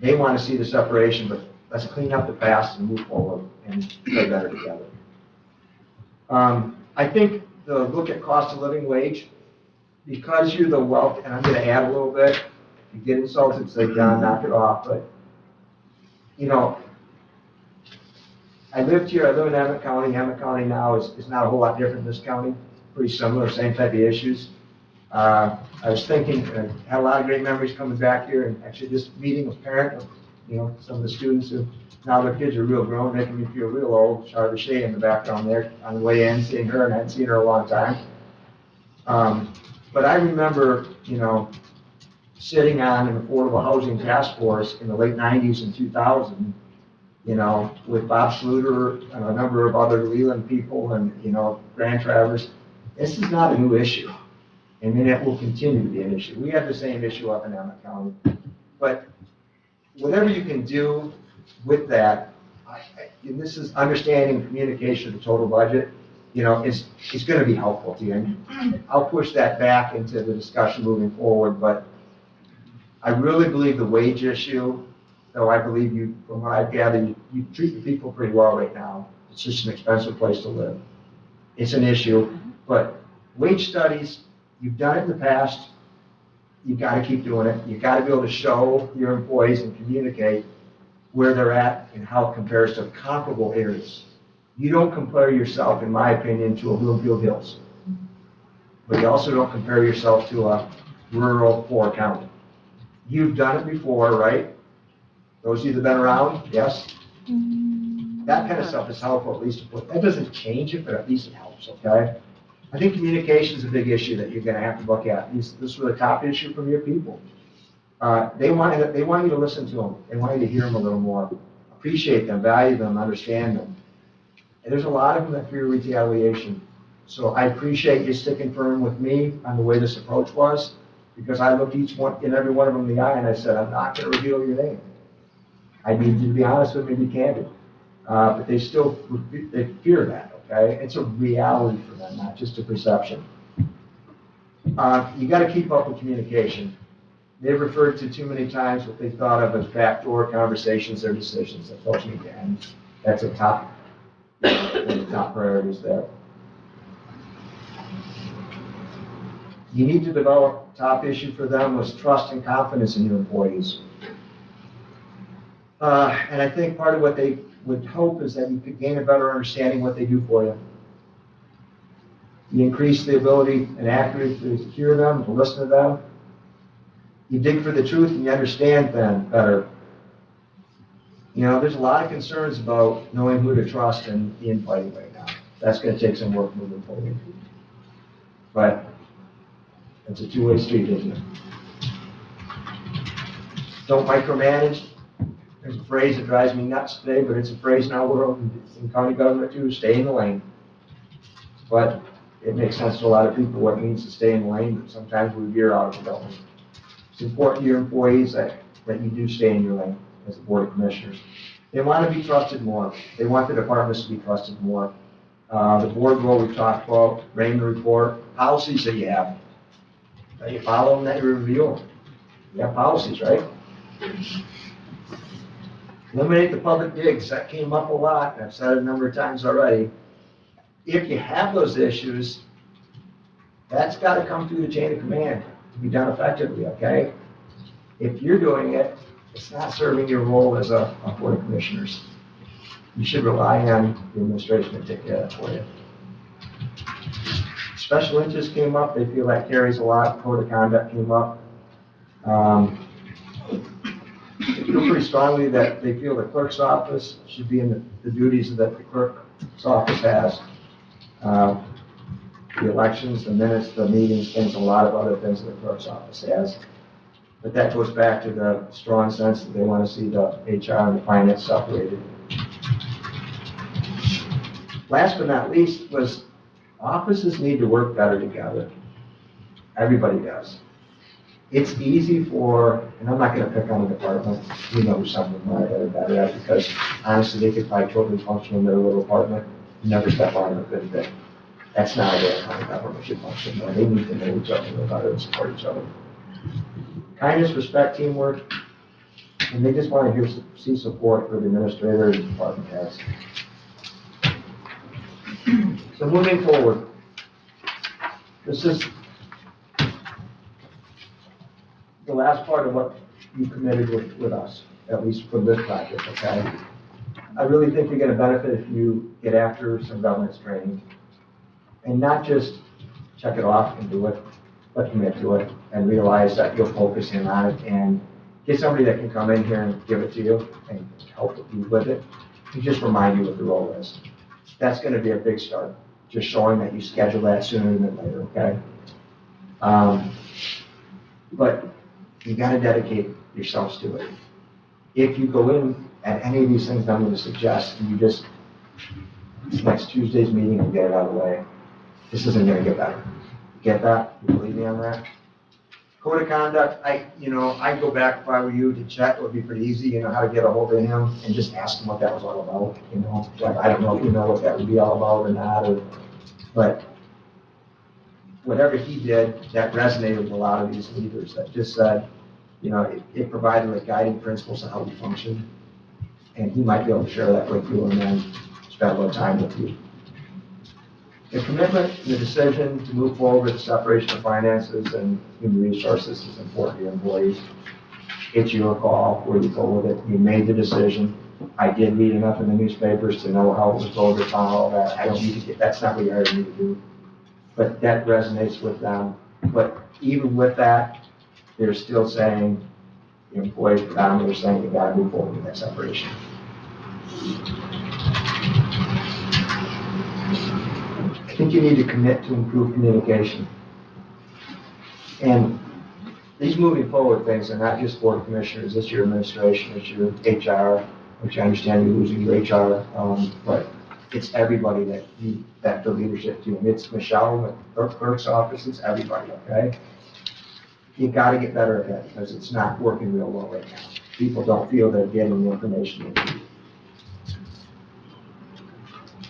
they want to see the separation, but let's clean up the past and move forward and play better together. I think the look at cost of living wage, because you're the wealth, and I'm going to add a little bit, if you get insulted, say, John, knock it off, but, I lived here, I live in Emmett County. Emmett County now is not a whole lot different than this county, pretty similar, same type of issues. I was thinking, I had a lot of great memories coming back here, and actually this meeting was parent of some of the students who, now their kids are real grown, making me feel real old. Charlotte Shea in the background there on the way in, seeing her, and I hadn't seen her in a long time. But I remember, sitting on an affordable housing task force in the late 90s and 2000, with Bob Schluter and a number of other Leland people and, Grant Travers. This is not a new issue. I mean, it will continue to be an issue. We have the same issue up in Emmett County. But whatever you can do with that, and this is understanding communication of the total budget, it's going to be helpful to you. And I'll push that back into the discussion moving forward, but I really believe the wage issue, though I believe you, from what I gather, you treat the people pretty well right now. It's just an expensive place to live. It's an issue, but wage studies, you've done it in the past, you've got to keep doing it. You've got to be able to show your employees and communicate where they're at and how it compares to comparable areas. You don't compare yourself, in my opinion, to a Bloomfield Hills. But you also don't compare yourself to a rural poor county. You've done it before, right? Those of you that have been around, yes? That kind of stuff is helpful, at least to put. That doesn't change it, but at least it helps, okay? I think communication is a big issue that you're going to have to look at. This was a top issue from your people. They want you to listen to them. They want you to hear them a little more. Appreciate them, value them, understand them. And there's a lot of them that fear retaliation. So I appreciate you sticking firm with me on the way this approach was, because I looked each one and every one of them in the eye and I said, I'm not going to reveal your name. I need you to be honest with me and be candid. But they still, they fear that, okay? It's a reality for them, not just a perception. You got to keep up with communication. They've referred to too many times what they thought of as backdoor conversations or decisions that folks need to end. That's a top, one of the top priorities there. You need to develop, top issue for them was trust and confidence in your employees. And I think part of what they would hope is that you could gain a better understanding what they do for you. You increase the ability and accuracy to hear them, to listen to them. You dig for the truth and you understand them better. There's a lot of concerns about knowing who to trust in the infighting right now. That's going to take some work moving forward. But it's a two-way street, isn't it? Don't micromanage. There's a phrase that drives me nuts today, but it's a phrase in our world, in county government too, stay in the lane. But it makes sense to a lot of people what it means to stay in the lane, but sometimes we veer out of the lane. It's important to your employees that you do stay in your lane as a board of commissioners. They want to be trusted more. They want the departments to be trusted more. The board role we've talked about, rating the report, policies that you have. That you follow them, that you review them. You have policies, right? Eliminate the public digs. That came up a lot, and I've said it a number of times already. If you have those issues, that's got to come through the chain of command to be done effectively, okay? If you're doing it, it's not serving your role as a board of commissioners. You should rely on the administration to take care of that for you. Special interest came up. They feel that carries a lot. Code of conduct came up. They feel pretty strongly that they feel the clerk's office should be in the duties that the clerk's office has. The elections, the minutes, the meetings, things, a lot of other things that the clerk's office has. But that goes back to the strong sense that they want to see the HR and the finance separated. Last but not least was offices need to work better together. Everybody does. It's easy for, and I'm not going to pick on the department, you know who some of them are that are better at, because honestly they could probably totally function in their little department, never step out of a good thing. That's not the way a government should function, though. They need to know each other, know better, and support each other. Kindness, respect, teamwork, and they just want to see support for the administrator and department heads. So moving forward, this is the last part of what you committed with us, at least for this project, okay? I really think you're going to benefit if you get after some governance training and not just check it off and do it, but commit to it and realize that you'll focus in on it and get somebody that can come in here and give it to you and help you with it, and just remind you what the role is. That's gonna be a big start, just showing that you schedule that sooner than later, okay? But you gotta dedicate yourselves to it. If you go in at any of these things I'm gonna suggest, and you just, next Tuesday's meeting and get it out of the way, this isn't gonna get better. Get that? You believe me on that? Code of conduct, I'd go back if I were you to check, it would be pretty easy, how to get a hold of him and just ask him what that was all about, Like, I don't know if you know what that would be all about or not, but whatever he did, that resonated with a lot of these leaders that just said, it provided like guiding principles of how we function. And he might be able to share that with you and then spend a little time with you. The commitment, the decision to move forward with the separation of finances and human resources is important to your employees. It's your call where you go with it. You made the decision. I did read enough in the newspapers to know how it was voted on, all that. I don't need to that's not what you hired me to do. But that resonates with them. But even with that, they're still saying, the employees predominantly are saying you gotta move forward with that separation. I think you need to commit to improve communication. And these moving forward things are not just board commissioners, it's your administration, it's your HR, which I understand you're losing your HR, but it's everybody that the leadership team. It's Michelle, the clerk's office, it's everybody, okay? You gotta get better at that because it's not working real well right now. People don't feel they're getting the information they need.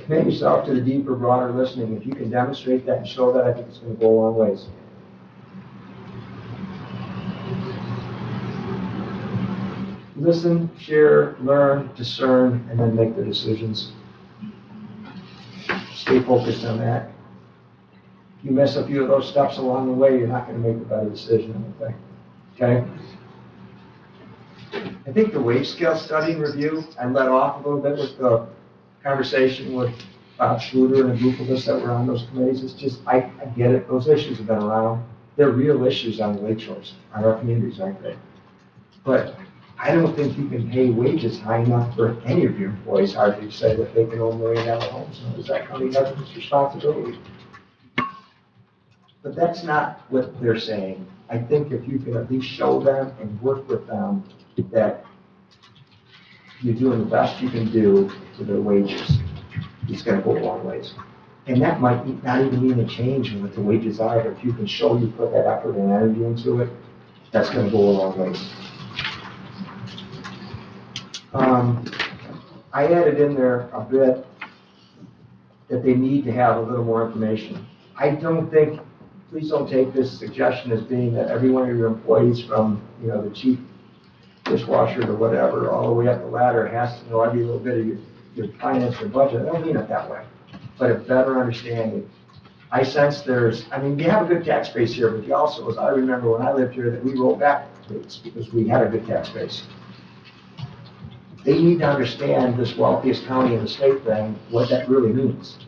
Commit yourself to the deeper, broader listening. If you can demonstrate that and show that, I think it's going to go a long ways. Listen, share, learn, discern, and then make the decisions. Stay focused on that. If you miss a few of those steps along the way, you're not going to make a better decision, I don't think. Okay? I think the wage scale study and review, I let off a little bit with the conversation with Bob Schluter and a group of us that were on those committees. It's just, I get it, those issues have been around. They're real issues on the lake shores, on our communities, aren't they? But I don't think you can pay wages high enough for any of your employees, hardly to say that they can own $1 million homes. Is that county government's responsibility? But that's not what they're saying. I think if you can at least show them and work with them that you're doing the best you can do for their wages, it's going to go a long ways. And that might not even mean a change in what the wages are, but if you can show you put that effort and energy into it, that's going to go a long ways. I added in there a bit that they need to have a little more information. I don't think, please don't take this suggestion as being that every one of your employees from, the chief dishwasher to whatever, all the way up the ladder has to know every little bit of your finance and budget. I don't mean it that way, but a better understanding. I sense you have a good tax base here, but you also, as I remember when I lived here, that we rolled back rates because we had a good tax base. They need to understand this wealthiest county in the state thing, what that really means,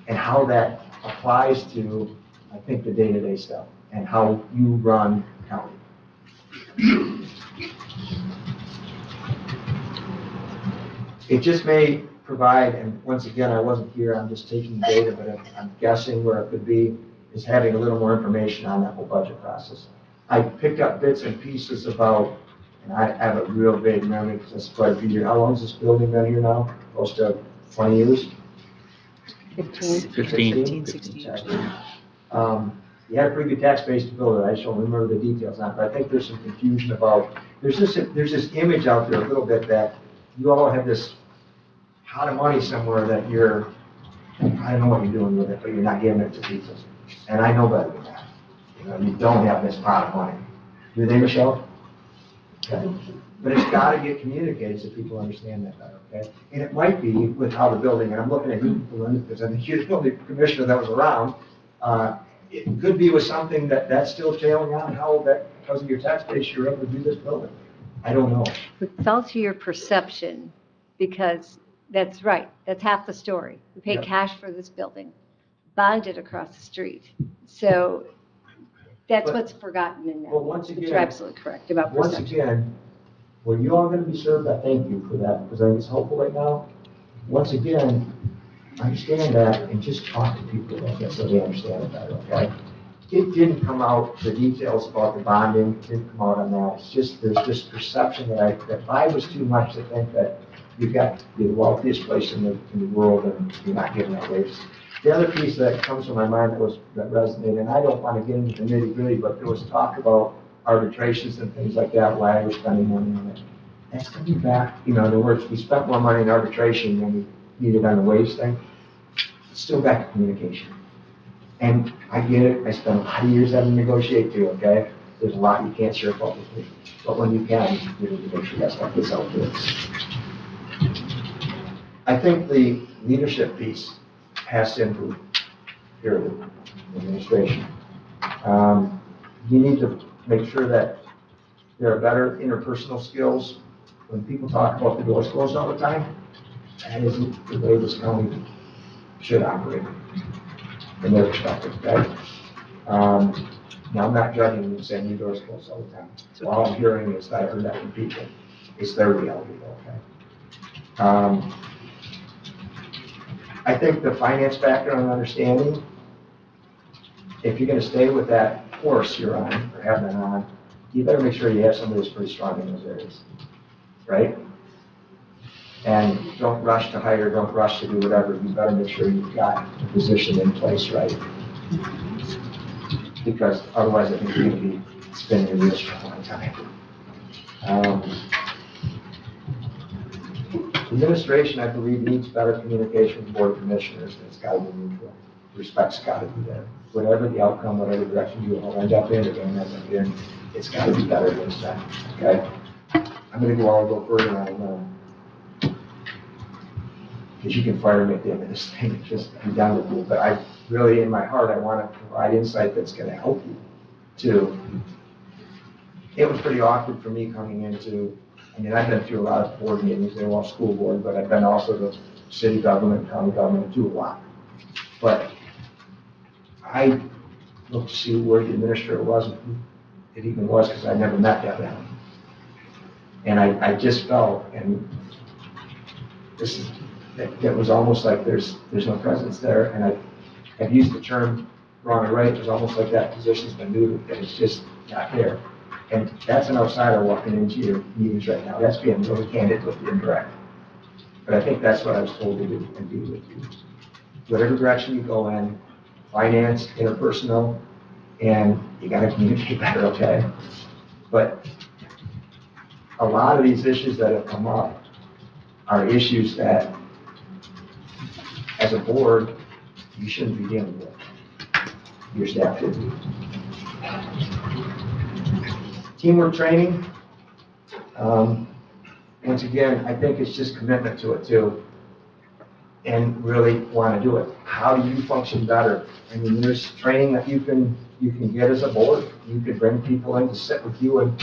and how that applies to, I think, the day-to-day stuff, and how you run the county. It just may provide, and once again, I wasn't here, I'm just taking data, but I'm guessing where it could be, is having a little more information on that whole budget process. I picked up bits and pieces about, and I have a real vague memory because that's quite a few years. How long has this building been here now? Close to 20 years? 15. 16 years. You had a pretty good tax base to build it. I just don't remember the details on it, but I think there's some confusion about, there's this image out there a little bit that you all have this pot of money somewhere that I don't know what you're doing with it, but you're not giving it to people. And I know better than that. You don't have this pot of money. Do they, Michelle? Okay. But it's got to get communicated so people understand that better, okay? And it might be with how the building, and I'm looking at you, Belinda, because I'm the huge building commissioner that was around. It could be with something that's still tailing on, how that, because of your tax base, you're able to do this building. I don't know. It's also your perception, because that's right, that's half the story. We pay Yep. cash for this building, bonded across the street. So That's But- what's forgotten in that. Well, once But you're again, absolutely correct about once perception. again, were you all gonna be served, I thank you for that, because I think it's helpful right now. Once again, understand that and just talk to people about that so they understand it better, okay? It didn't come out, the details about the bonding didn't come out on that. It's just, there's this perception that I was too much to think that you've got the wealthiest place in the world and you're not giving out wages. The other piece that comes to my mind that resonated, and I don't want to get into the nitty gritty, but there was talk about arbitrations and things like that, why we're spending money on it. That's coming back, in other words, we spent more money in arbitration than we needed on the wage thing. It's still back to communication. And I get it, I spent a lot of years having to negotiate too, okay? There's a lot you can't share publicly, but when you can, you need to make sure that stuff gets out there. I think the leadership piece has to improve, period, administration. You need to make sure that there are better interpersonal skills. When people talk about the doors closed all the time, that isn't the way this county should operate from their perspective, okay? Now, I'm not judging you saying your doors closed all the time. All I'm hearing is that I heard that from people. It's their reality, okay? I think the finance background and understanding, if you're gonna stay with that course you're on, or have been on, you better make sure you have somebody who's pretty strong in those areas, right? And don't rush to hire, don't rush to do whatever, you better make sure you've got the position in place, right? Because otherwise I think you're gonna be spinning your wheels for a long time. Administration, I believe, needs better communication with board of commissioners, and it's gotta be mutual. Respect's gotta be there. Whatever the outcome, whatever direction you all end up in, again, as I'm in, it's gotta be better than that, okay? I'm gonna go a little further on, because you can fire me at the end of this thing, and just be done with me, but I really, in my heart, I wanna provide insight that's gonna help you to. It was pretty awkward for me coming into, I mean, I've been through a lot of board meetings, they're all school board, but I've been also to city government, county government, do a lot. But I looked to see where the administrator was, and who it even was, because I never met that man. And I just felt, and this is, it was almost like there's no presence there, and I've used the term wrong or right, it was almost like that position's been neutered, that it's just not there. And that's an outsider walking into your meetings right now. That's being really candid with you and direct. But I think that's what I was told to do and do with you. Whatever direction you go in, finance, interpersonal, and you gotta communicate better, okay? But a lot of these issues that have come up are issues that, as a board, you shouldn't be dealing with. Your staff should be. Teamwork training, once again, I think it's just commitment to it too, and really want to do it. How do you function better? I mean, there's training that you can get as a board. You could bring people in to sit with you and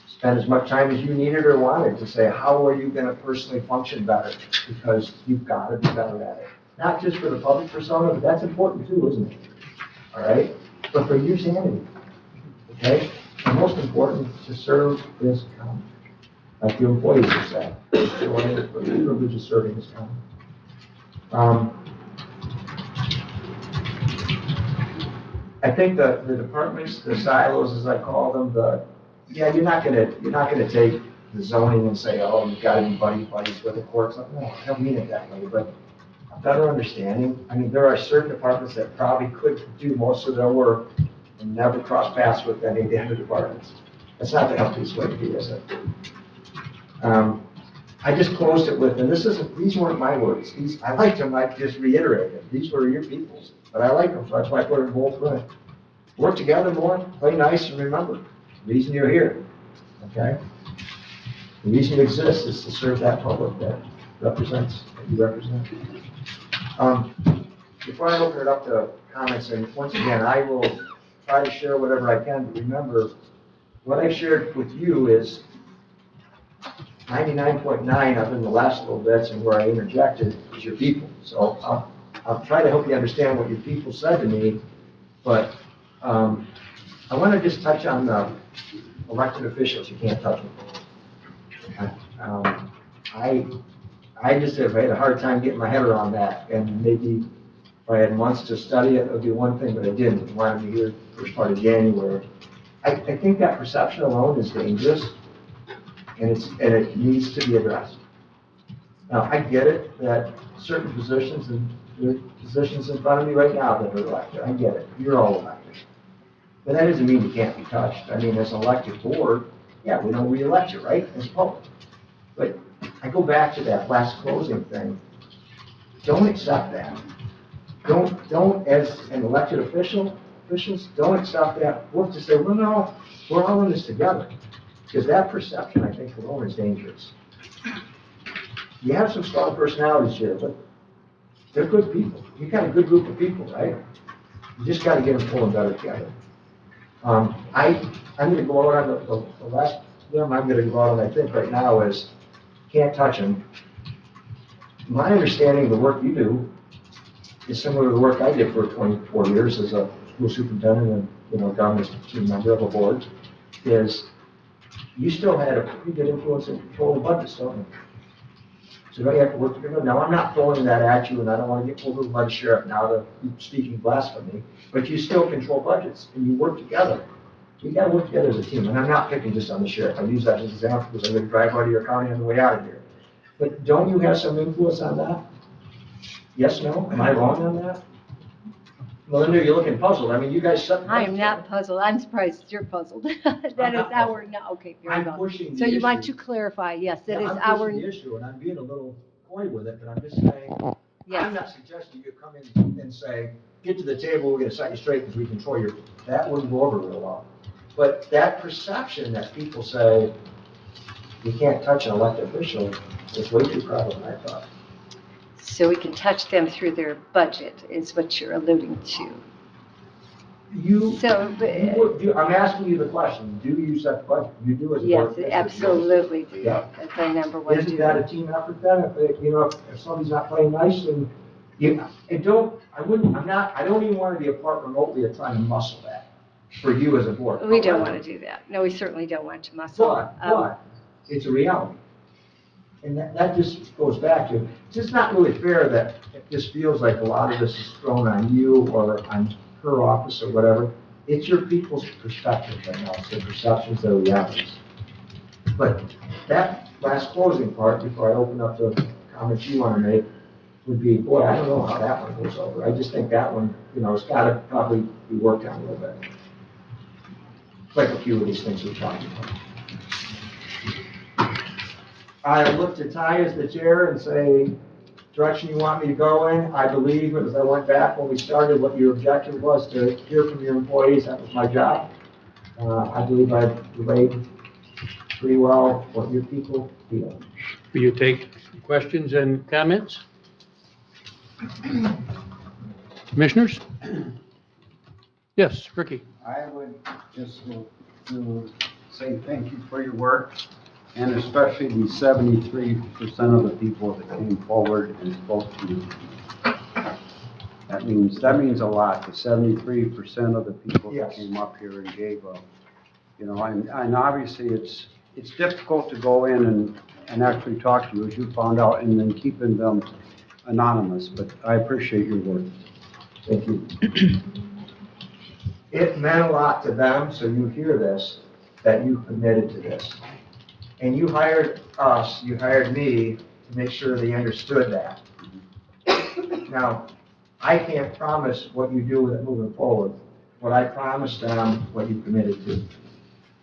spend as much time as you needed or wanted to say, how are you going to personally function better? Because you've got to be better at it. Not just for the public persona, but that's important too, isn't it? All right? But for your sanity, okay? And most important, to serve this county. Like your employees have said, the privilege of serving this county. I think the departments, the silos, as I call them, you're not gonna take the zoning and say, oh, you've got to be buddies with the courts. No, I don't mean it that way, but a better understanding. I mean, there are certain departments that probably could do most of their work and never cross paths with any of the other departments. That's not the healthiest way to be, is it? I just closed it with, and these weren't my words. I liked them, I just reiterated them. These were your people's, but I like them, so that's why I put it in bold print. Work together more, play nice, and remember, the reason you're here, okay? The reason you exist is to serve that public that you represent. Before I open it up to comments, and once again, I will try to share whatever I can, but remember, what I shared with you is 99.9 other than the last little bits and where I interjected is your people. So I'll try to help you understand what your people said to me, but I want to just touch on the elected officials, you can't touch them. I just have had a hard time getting my head around that, and maybe if I had months to study it, it would be one thing, but I didn't. I wanted to hear first part of January. I think that perception alone is dangerous, and it needs to be addressed. Now, I get it that certain positions, and the positions in front of me right now that are elected, I get it, you're all elected. But that doesn't mean you can't be touched. I mean, as an elected board, yeah, we don't re-elect you, right, as public. But I go back to that last closing thing. Don't accept that. Don't, as an elected officials, don't accept that. Work to say, well, no, we're all in this together. Because that perception, I think, alone is dangerous. You have some strong personalities here, but they're good people. You've got a good group of people, right? You just got to get them pulling better together. I'm going to go out on the last limb I'm going to go out on, I think, right now is can't touch them. My understanding of the work you do is similar to the work I did for 24 years as a school superintendent and, governor's team member of a board, is you still had a pretty good influence in controlling budgets, don't you? So you have to work together. Now, I'm not throwing that at you, and I don't want to get pulled over by the sheriff now to keep speaking blasphemy, but you still control budgets, and you work together. You got to work together as a team, and I'm not picking just on the sheriff. I use that as an example because I'm going to drive out of your county on the way out of here. But don't you have some influence on that? Yes, no? Am I wrong on that? Melinda, you're looking puzzled. I mean, you guys set the I am budget, not right? puzzled. I'm surprised you're puzzled. That is not our, no, okay, very I'm well. pushing So the you want issue. to clarify, yes, that Yeah, is I'm our, pushing the issue, and I'm being a little coy with it, but I'm just saying, I'm yes. not suggesting you come in and say, get to the table, we're gonna set you straight because we control your, that wouldn't go over real well. But that perception that people say, you can't touch an elected official is way too prevalent, I thought. So we can touch them through their budget, is what you're alluding to. I'm asking you the question, do you set the budget? You do as a board. Yes, absolutely do. Yeah. That's our number one duty. Isn't that a team effort then? If somebody's not playing nice, then I don't even want to be a part remotely of trying to muscle that for you as a board. We don't want to do that. No, we certainly don't want to muscle. But it's a reality. And that just goes back to, it's just not really fair that it just feels like a lot of this is thrown on you or on her office or whatever. It's your people's perspective right now, it's their perceptions, their realities. But that last closing part, before I open up the comments you want to make, would be, boy, I don't know how that one goes over. I just think that one, it's got to probably be worked on a little bit. Like a few of these things we're talking about. I look to Ty as the chair and say, direction you want me to go in. I believe, as I went back when we started, what your objective was to hear from your employees. That was my job. I believe I've relayed pretty well what your people feel. Will you take questions and comments? Commissioners? Yes, Ricky. I would just to say thank you for your work, and especially the 73% of the people that came forward and spoke to you. That means a lot, the 73% of the people that Yes. came up here and gave up. And obviously it's difficult to go in and actually talk to you, as you found out, and then keeping them anonymous, but I appreciate your work. Thank you. It meant a lot to them, so you hear this, that you committed to this. And you hired us, you hired me to make sure they understood that. Now, I can't promise what you do with it moving forward, but I promised them what you committed to.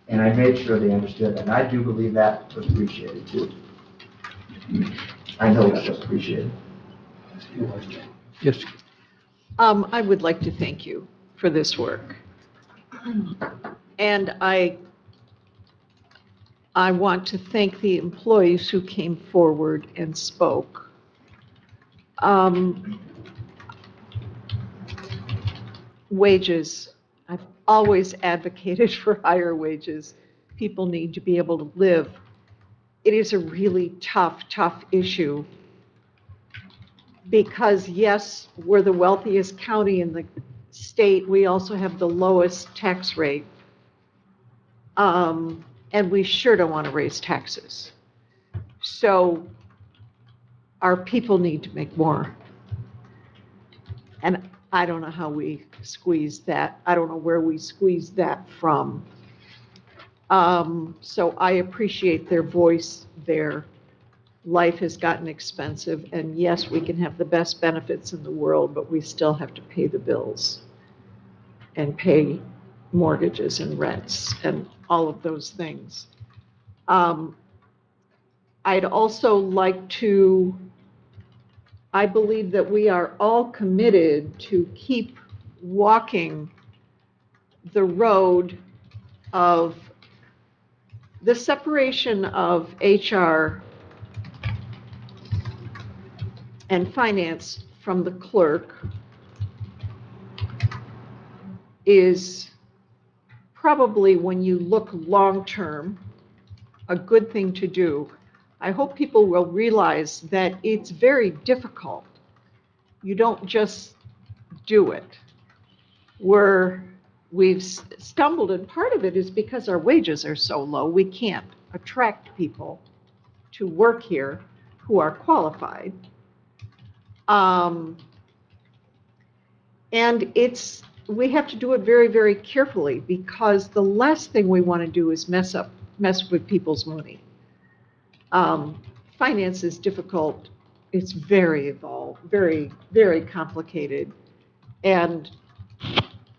And I made sure they understood that. And I do believe that was appreciated too. I know that was appreciated. Yes. I would like to thank you for this work. And I want to thank the employees who came forward and spoke. Wages. I've always advocated for higher wages. People need to be able to live. It is a really tough issue because, yes, we're the wealthiest county in the state. We also have the lowest tax rate. And we sure don't want to raise taxes. So our people need to make more. And I don't know how we squeeze that. I don't know where we squeeze that from. So I appreciate their voice there. Life has gotten expensive, and yes, we can have the best benefits in the world, but we still have to pay the bills and pay mortgages and rents and all of those things. I'd also like to, I believe that we are all committed to keep walking the road of the separation of HR and finance from the clerk is probably, when you look long-term, a good thing to do. I hope people will realize that it's very difficult. You don't just do it. We've stumbled, and part of it is because our wages are so low, we can't attract people to work here who are qualified. And we have to do it very, very carefully, because the last thing we want to do is mess with people's money. Finance is difficult. It's very involved, very, very complicated. And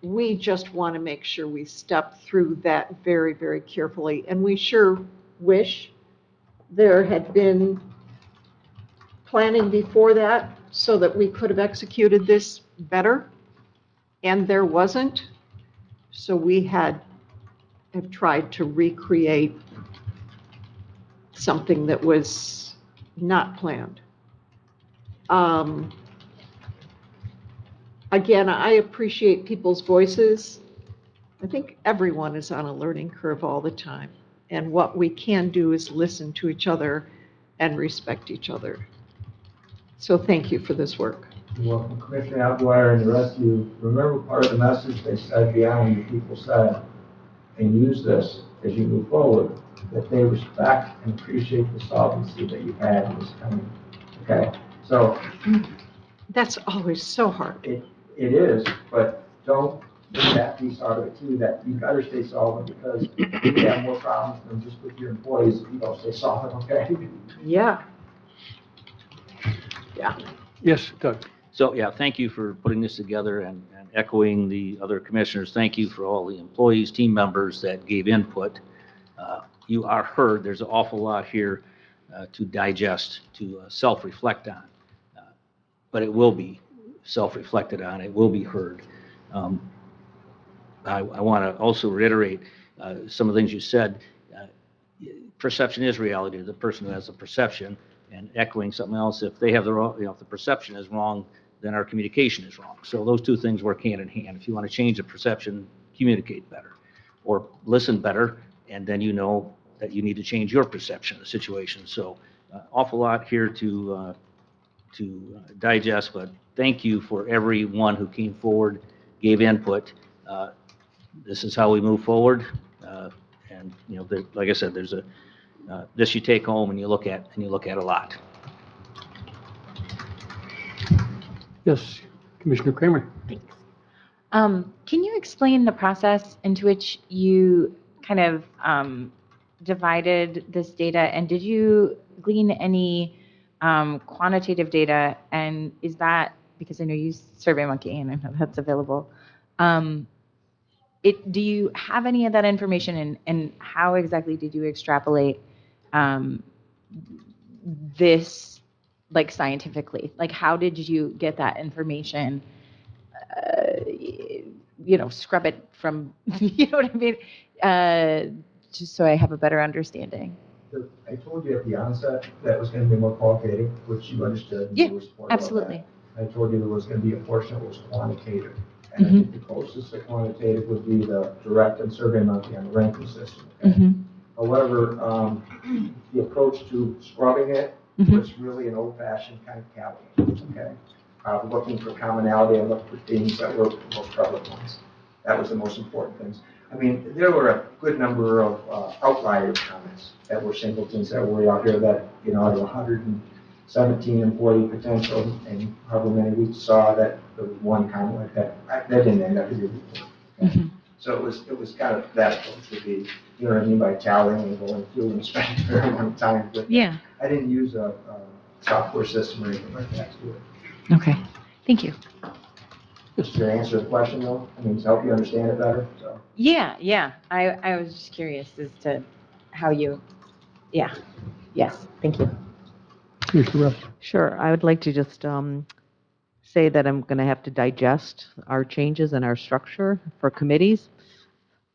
we just want to make sure we step through that very, very carefully. And we sure wish there had been planning before that so that we could have executed this better. And there wasn't. So we have tried to recreate something that was not planned. Again, I appreciate people's voices. I think everyone is on a learning curve all the time. And what we can do is listen to each other and respect each other. So thank you for this work. You're welcome. Commissioner Alguier and the rest of you, remember part of the message they said beyond what people said, and use this as you move forward, that they respect and appreciate the solvency that you've had in this county. Okay? So that's always so hard. It is, but don't leave that piece out of it too, that you better stay solvent, because you have more problems than just with your employees if you don't stay solvent, okay? Yeah. Yeah. Yes, Doug. So, yeah, thank you for putting this together, and echoing the other commissioners. Thank you for all the employees, team members that gave input. You are heard. There's an awful lot here to digest, to self-reflect on. But it will be self-reflected on. It will be heard. I want to also reiterate some of the things you said. Perception is reality. The person who has a perception, and echoing something else, if they have the wrong, if the perception is wrong, then our communication is wrong. So those two things work hand in hand. If you want to change the perception, communicate better, or listen better, and then you know that you need to change your perception of the situation. So awful lot here to digest, but thank you for everyone who came forward, gave input. This is how we move forward. And like I said, there's this you take home and you look at a lot. Yes, Commissioner Kramer. Thanks. Can you explain the process into which you kind of divided this data, and did you glean any quantitative data? And is that, because I know you use SurveyMonkey and I know that's available, do you have any of that information, and how exactly did you extrapolate this, like, scientifically? Like, how did you get that information? Scrub it from, you know what I mean? Just so I have a better understanding. I told you at the onset that was going to be more qualitative, which you understood. And Yeah, you were supportive of absolutely. that. I told you there was going to be a portion that was quantitative. And I think the closest to quantitative would be the direct and SurveyMonkey on the ranking system. Okay? However, the approach to scrubbing it was really an old-fashioned kind of counting. Okay, looking for commonality and look for things that were the most prevalent ones. That was the most important things. I mean, there were a good number of outlier comments that were singletons that were out here that, out of 117 employee potential, and however many we saw, that there was one comment like that. That didn't end up in your report. So it was kind of that approach to be, you know what I mean, by tallying and going through and spending a fair amount of time. But Yeah. I didn't use a software system or anything like that to do it. Okay, thank you. Does that answer the question though? I mean, to help you understand it better, so. Yeah. I was just curious as to how you, yeah, yes, thank you. Commissioner Russ? Sure, I would like to just say that I'm going to have to digest our changes in our structure for committees,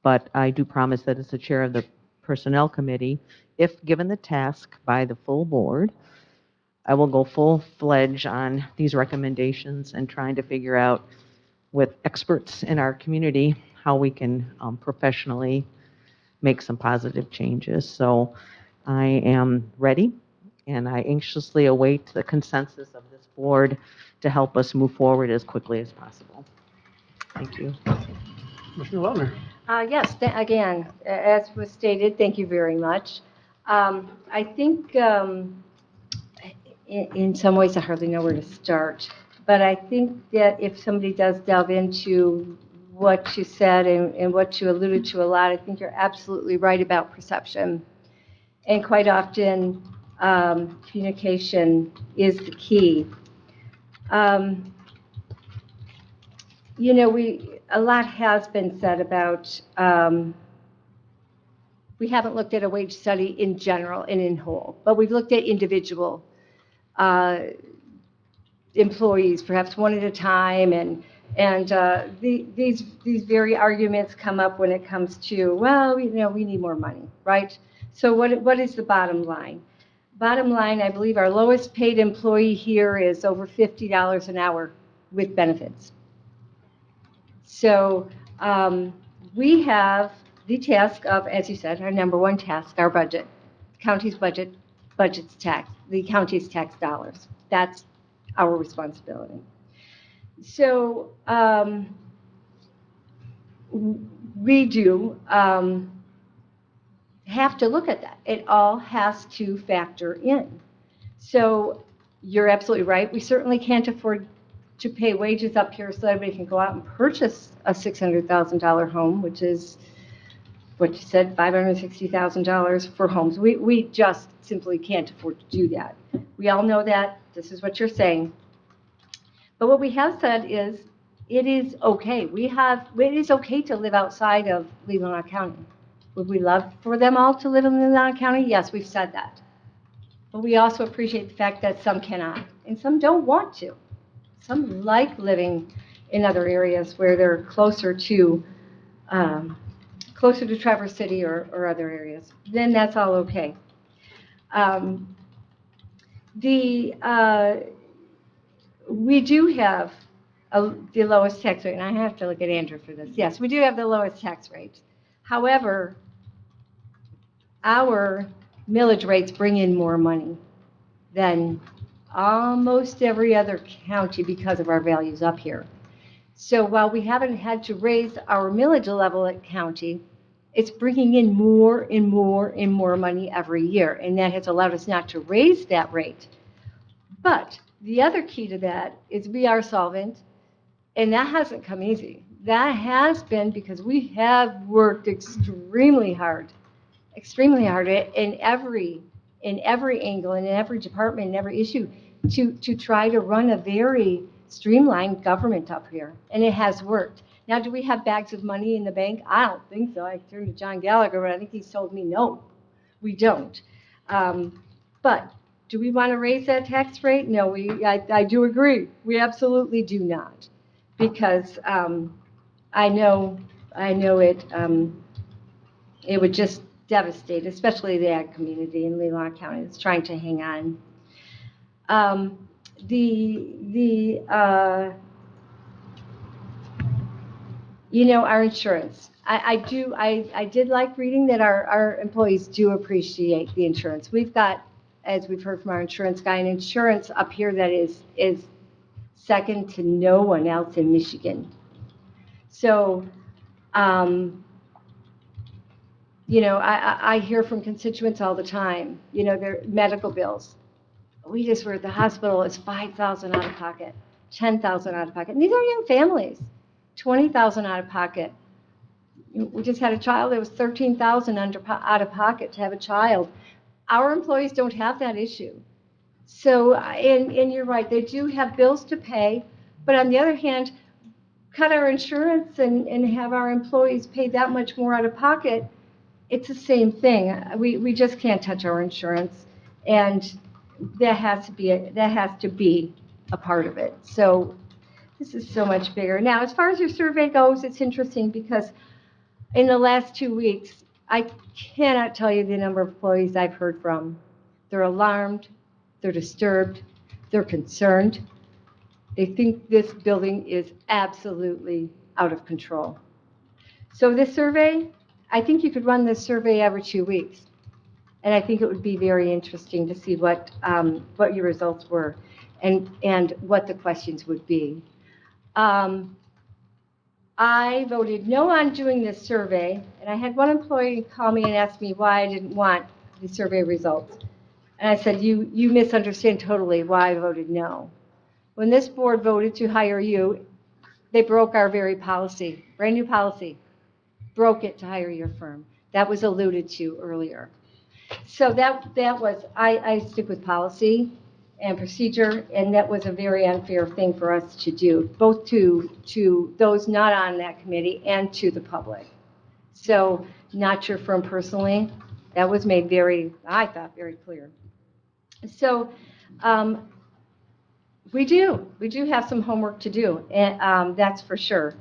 but I do promise that as the chair of the Personnel Committee, if given the task by the full board, I will go full-fledged on these recommendations and trying to figure out with experts in our community how we can professionally make some positive changes. So I am ready, and I anxiously await the consensus of this board to help us move forward as quickly as possible. Thank you. Commissioner Lautner? Yes, again, as was stated, thank you very much. I think in some ways I hardly know where to start, but I think that if somebody does delve into what you said and what you alluded to a lot, I think you're absolutely right about perception. And quite often, communication is the key. A lot has been said about we haven't looked at a wage study in general and in whole, but we've looked at individual employees, perhaps one at a time, and these very arguments come up when it comes to, well, we need more money, right? So what is the bottom line? Bottom line, I believe our lowest paid employee here is over $50 an hour with benefits. So we have the task of, as you said, our number one task, our budget. The county's budget's tax, the county's tax dollars. That's our responsibility. So we do have to look at that. It all has to factor in. So you're absolutely right. We certainly can't afford to pay wages up here so everybody can go out and purchase a $600,000 home, which is what you said, $560,000 for homes. We just simply can't afford to do that. We all know that. This is what you're saying. But what we have said is it is okay. It is okay to live outside of Leelanau County. Would we love for them all to live in Leelanau County? Yes, we've said that. But we also appreciate the fact that some cannot, and some don't want to. Some like living in other areas where they're closer to Traverse City or other areas. Then that's all okay. We do have the lowest tax rate, and I have to look at Andrew for this. Yes, we do have the lowest tax rate. However, our millage rates bring in more money than almost every other county because of our values up here. So while we haven't had to raise our millage level at county, it's bringing in more and more and more money every year, and that has allowed us not to raise that rate. But the other key to that is we are solvent, and that hasn't come easy. That has been because we have worked extremely hard in every angle, and in every department, in every issue, to try to run a very streamlined government up here, and it has worked. Now, do we have bags of money in the bank? I don't think so. I turned to John Gallagher, but I think he's told me no, we don't. But do we want to raise that tax rate? No, I do agree. We absolutely do not, because I know it would just devastate, especially the ag community in Leelanau County that's trying to hang on. Our insurance. I did like reading that our employees do appreciate the insurance. We've got, as we've heard from our insurance guy, an insurance up here that is second to no one else in Michigan. So You know, I hear from constituents all the time, you know, their medical bills. We just were at the hospital, it's 5,000 out of pocket, 10,000 out of pocket. And these are young families, 20,000 out of pocket. We just had a child that was 13,000 out of pocket to have a child. Our employees don't have that issue. So, and you're right, they do have bills to pay, but on the other hand, cut our insurance and have our employees pay that much more out of pocket, it's the same thing. We just can't touch our insurance, and that has to be a part of it. So this is so much bigger. Now, as far as your survey goes, it's interesting because in the last 2 weeks, I cannot tell you the number of employees I've heard from. They're alarmed, they're disturbed, they're concerned. They think this building is absolutely out of control. So this survey, I think you could run this survey every 2 weeks. And I think it would be very interesting to see what your results were and what the questions would be. I voted no on doing this survey, and I had one employee call me and ask me why I didn't want the survey results. And I said, you misunderstand totally why I voted no. When this board voted to hire you, they broke our very policy, brand new policy, broke it to hire your firm. That was alluded to earlier. So that was, I stick with policy and procedure, and that was a very unfair thing for us to do, both to those not on that committee and to the public. So not your firm personally, that was made I thought, very clear. So we do have some homework to do, and that's for sure.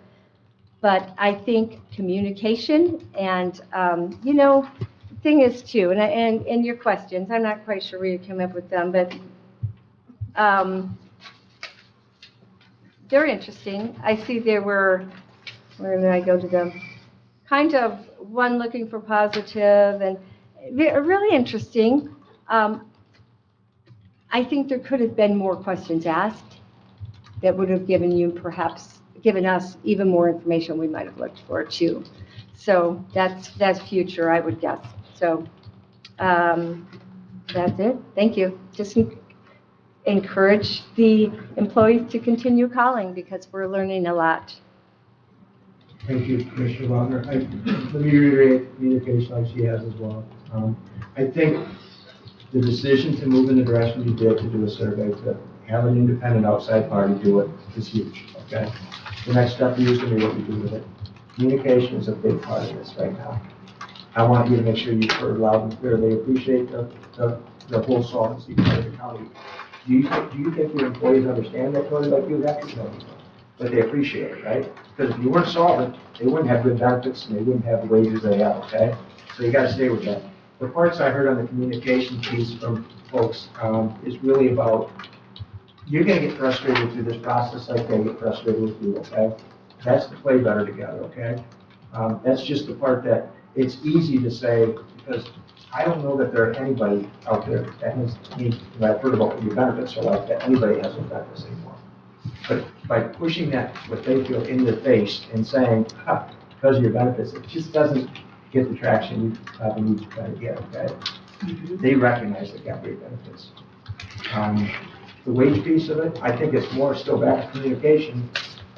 But I think communication and, you know, the thing is too, and your questions, I'm not quite sure where you came up with them, but they're interesting. I see there were, where did I go to them? Kind of one looking for positive, and they're really interesting. I think there could have been more questions asked that would have given us even more information we might have looked for too. So that's future, I would guess. So that's it. Thank you. Just encourage the employees to continue calling because we're learning a lot. Thank you, Commissioner Wagner. Let me reiterate communication like she has as well. I think the decision to move in the direction you did to do a survey, to have an independent outside party do it, is huge, okay? The next step for you is going to be what you do with it. Communication is a big part of this right now. I want you to make sure you've heard loud and clear. They appreciate the whole solvency part of the county. Do you think your employees understand that, Tony, like you have to know? But they appreciate it, right? Because if you weren't solvent, they wouldn't have good benefits and they wouldn't have the wages they have, okay? So you gotta stay with that. The parts I heard on the communication piece from folks is really about, you're gonna get frustrated through this process like they get frustrated with you, okay? That's to play better together, okay? That's just the part that it's easy to say, because I don't know that there are anybody out there that has, I've heard about what your benefits are like, that anybody has those benefits anymore. But by pushing that, what they feel in their face and saying, because of your benefits, it just doesn't get the traction you probably need to try to get, okay? They recognize they got great benefits. The wage piece of it, I think it's more still back to communication.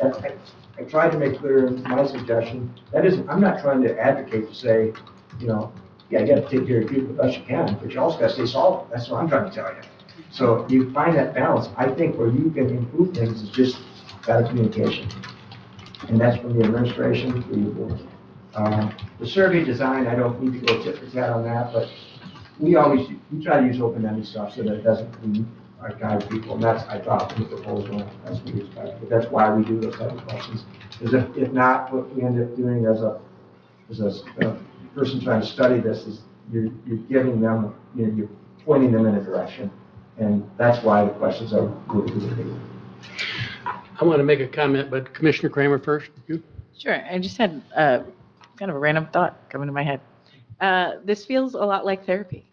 I tried to make clear in my suggestion, I'm not trying to advocate to say, yeah, you got to take care of people the best you can, but you also got to stay solvent. That's what I'm trying to tell you. So you find that balance. I think where you can improve things is just better communication. And that's from the administration to your board. The survey design, I don't need to go tit for tat on that, but we try to use open-ended stuff so that it doesn't guide people. And that's, I thought, the proposal, that's what we expect. But that's why we do those type of questions. Because if not, what we end up doing as a person trying to study this is you're giving them, you're pointing them in a direction. And that's why the questions are really good. I want to make a comment, but Commissioner Kramer first. You? Sure. I just had kind of a random thought come into my head. This feels a lot like therapy.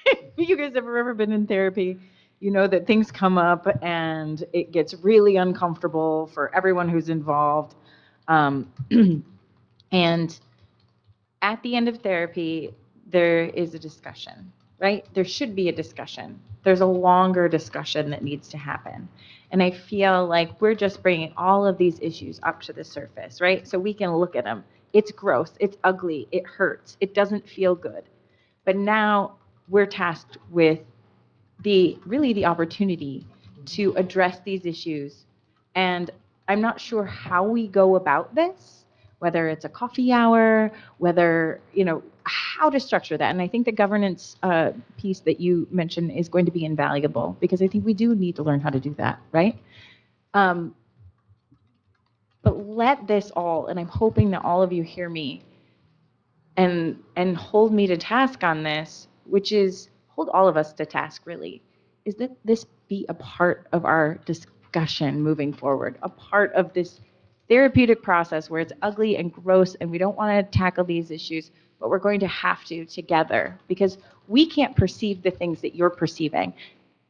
If you guys have ever been in therapy, you know that things come up and it gets really uncomfortable for everyone who's involved. And at the end of therapy, there is a discussion, right? There should be a discussion. There's a longer discussion that needs to happen. And I feel like we're just bringing all of these issues up to the surface, right? So we can look at them. It's gross, it's ugly, it hurts, it doesn't feel good. But now we're tasked with really the opportunity to address these issues. And I'm not sure how we go about this, whether it's a coffee hour, whether, how to structure that. And I think the governance piece that you mentioned is going to be invaluable, because I think we do need to learn how to do that, right? But let this all, and I'm hoping that all of you hear me and hold me to task on this, which is hold all of us to task really, is that this be a part of our discussion moving forward, a part of this therapeutic process where it's ugly and gross and we don't want to tackle these issues, but we're going to have to together, because we can't perceive the things that you're perceiving,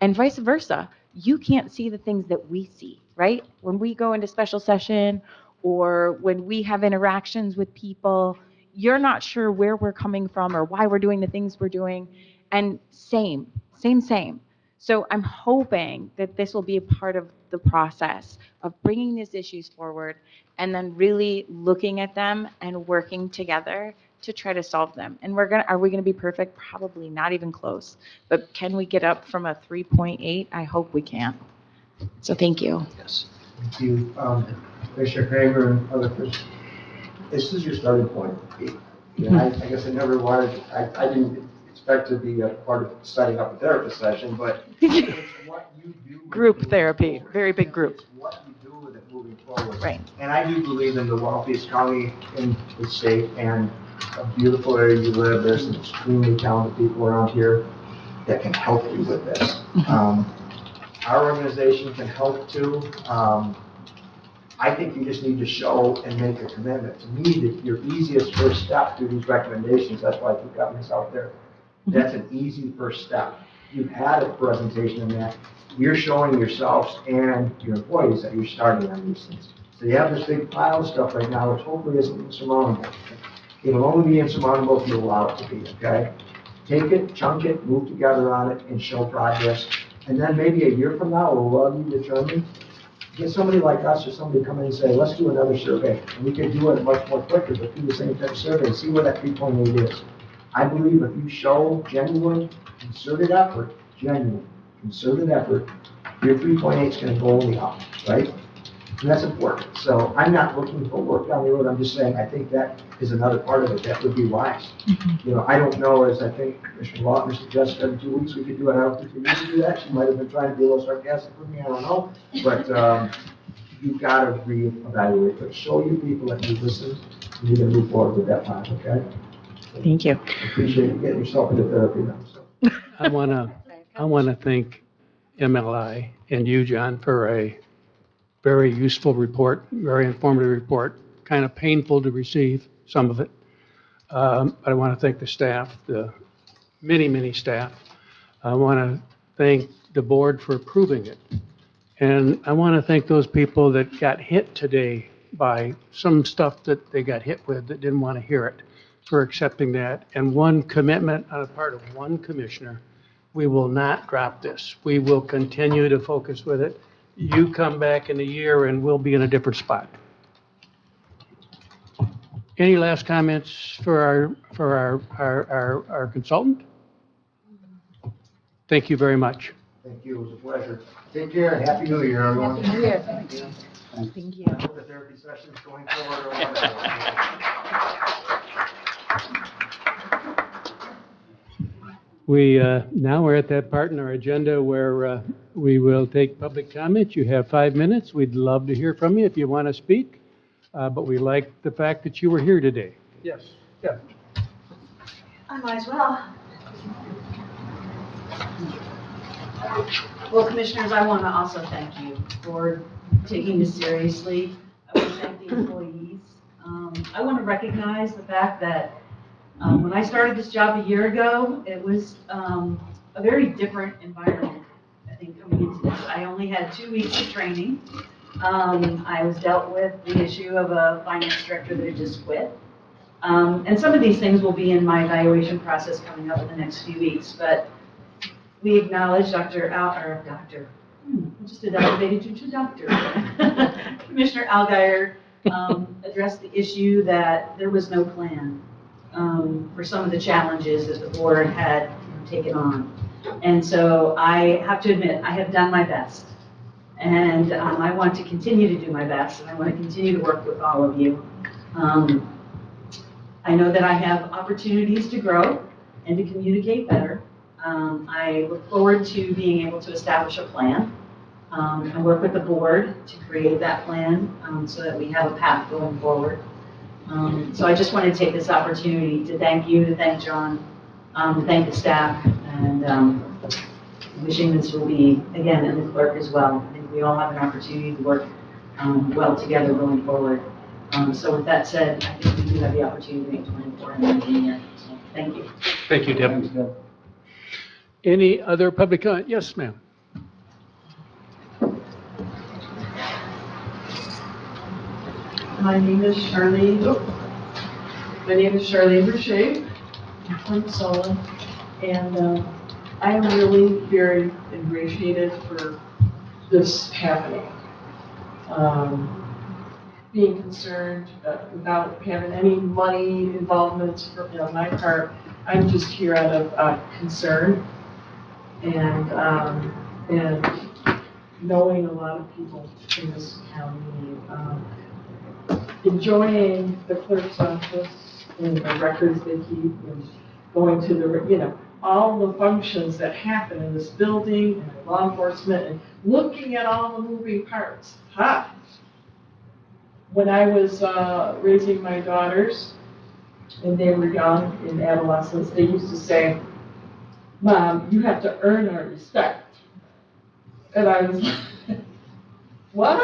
and vice versa. You can't see the things that we see, right? When we go into special session or when we have interactions with people, you're not sure where we're coming from or why we're doing the things we're doing. And same. So I'm hoping that this will be a part of the process of bringing these issues forward and then really looking at them and working together to try to solve them. And are we gonna be perfect? Probably not even close. But can we get up from a 3.8? I hope we can. So thank you. Yes. Thank you, Commissioner Kramer and other Commissioners. This is your starting point. I guess I never wanted, I didn't expect to be a part of setting up a therapist session, but it's what you do. Group therapy, very big group. It's what you do with it moving forward. Right. And I do believe in the wealthiest county in the state and a beautiful area you live. There's some extremely talented people around here that can help you with this. Our organization can help too. I think you just need to show and make a commitment. To me, your easiest first step through these recommendations, that's why I put governance out there. That's an easy first step. You've had a presentation in that. You're showing yourselves and your employees that you're starting on these things. So you have this big pile of stuff right now, which hopefully isn't insurmountable. It'll only be insurmountable if you allow it to be, okay? Take it, chunk it, move together on it, and show progress. And then maybe a year from now, we'll you determine, get somebody like us or somebody come in and say, let's do another survey. And we can do it much more quicker, but do the same type of survey and see where that 3.8 is. I believe if you show genuine, concerted effort, your 3.8 is going to go only up, right? And that's important. So I'm not looking for work down the road. I'm just saying I think that is another part of it that would be wise. I don't know, as I think Commissioner Lautner suggested every 2 weeks we could do it. I don't think we need to do that. She might have been trying to be a little sarcastic with me. I don't know. But you've got to reevaluate. But show you people that you listen and you're going to move forward with that plan, okay? Thank you. I appreciate you getting yourself into therapy now. So. I want to thank MLI and you, John, for a very useful report, very informative report, kind of painful to receive, some of it. But I want to thank the staff, the many staff. I want to thank the board for approving it. And I want to thank those people that got hit today by some stuff that they got hit with that didn't want to hear it, for accepting that. And one commitment on the part of one commissioner, we will not drop this. We will continue to focus with it. You come back in a year and we'll be in a different spot. Any last comments for our consultant? Thank you very much. Thank you. It was a pleasure. Take care and Happy New Year, everyone. Happy New Year. Thank you. Thank you. I hope the therapy sessions going forward are wonderful. Now we're at that part in our agenda where we will take public comments. You have 5 minutes. We'd love to hear from you if you want to speak, but we like the fact that you were here today. Yes. Yeah. I might as well. Well, Commissioners, I want to also thank you for taking this seriously. I want to thank the employees. I want to recognize the fact that when I started this job a year ago, it was a very different environment, I think, coming into this. I only had 2 weeks of training. I was dealt with the issue of a finance director that had just quit. And some of these things will be in my evaluation process coming up in the next few weeks, but we acknowledge I just elevated you to doctor. Commissioner Alguier addressed the issue that there was no plan for some of the challenges that the board had taken on. And so I have to admit, I have done my best. And I want to continue to do my best, and I want to continue to work with all of you. I know that I have opportunities to grow and to communicate better. I look forward to being able to establish a plan and work with the board to create that plan so that we have a path going forward. So I just want to take this opportunity to thank you, to thank John, to thank the staff, and wishing this will be, again, and the clerk as well. I think we all have an opportunity to work well together going forward. So with that said, I think we do have the opportunity to make 24 and 19 years. So thank you. Thank you, Deb. Any other public comment? Yes, ma'am. My name is Charlene. My name is Charlene Boucher. I'm from Solon, and I am really very ingratiated for this happening. Being concerned without having any money involvement on my part, I'm just here out of concern and knowing a lot of people in this county, enjoying the clerk's office and the records they keep, and going to the, all the functions that happen in this building and law enforcement, and looking at all the moving parts. When I was raising my daughters, and they were young in adolescence, they used to say, "Mom, you have to earn our respect." And I was like, what?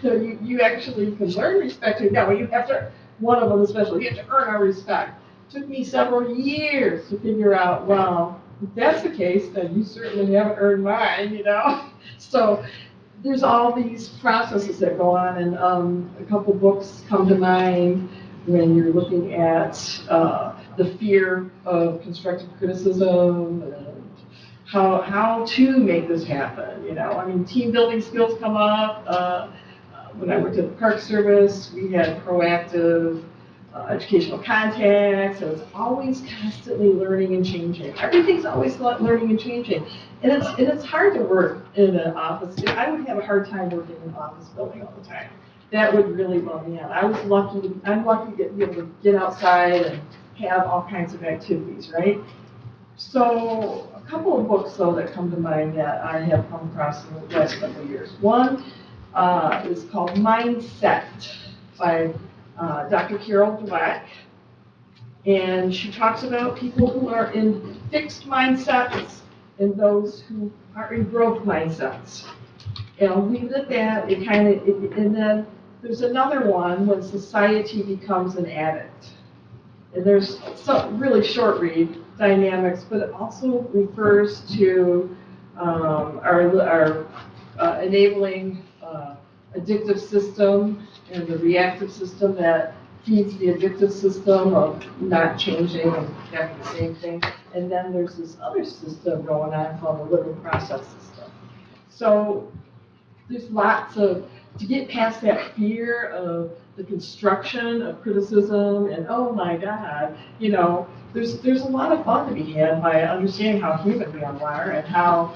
So you actually can learn respect. Yeah, well, you have to, one of them especially, you have to earn our respect. Took me several years to figure out, well, if that's the case, then you certainly haven't earned mine, So there's all these processes that go on, and a couple books come to mind when you're looking at the fear of constructive criticism and how to make this happen. Team building skills come up. When I worked at the Park Service, we had proactive educational contacts, and it's always constantly learning and changing. Everything's always learning and changing, and it's hard to work in an office. I would have a hard time working in an office building all the time. That would really bum me out. I'm lucky to be able to get outside and have all kinds of activities, right? So a couple of books, though, that come to mind that I have come across in the last couple of years. One is called Mindset by Dr. Carol Dweck, and she talks about people who are in fixed mindsets and those who are in growth mindsets. And I'll leave it at that. And then there's another one, when society becomes an addict. And there's some really short read, Dynamics, but it also refers to our enabling addictive system and the reactive system that feeds the addictive system of not changing and having the same thing. And then there's this other system going on called the living process system. So there's lots of, to get past that fear of the construction of criticism and, oh my God, there's a lot of fun to be had by understanding how human we are and how,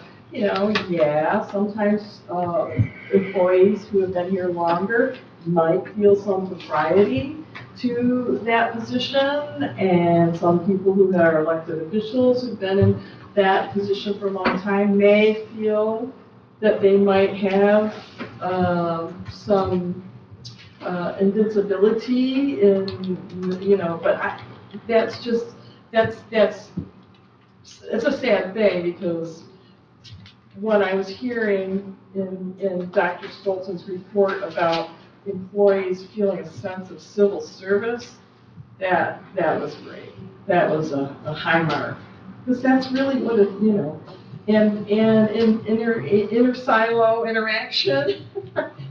sometimes employees who have been here longer might feel some propriety to that position, and some people who are elected officials who've been in that position for a long time may feel that they might have some invincibility in, but it's a sad thing, because what I was hearing in Dr. Stolzen's report about employees feeling a sense of civil service, that was great. That was a high mark, because that's really what and in inter silo interaction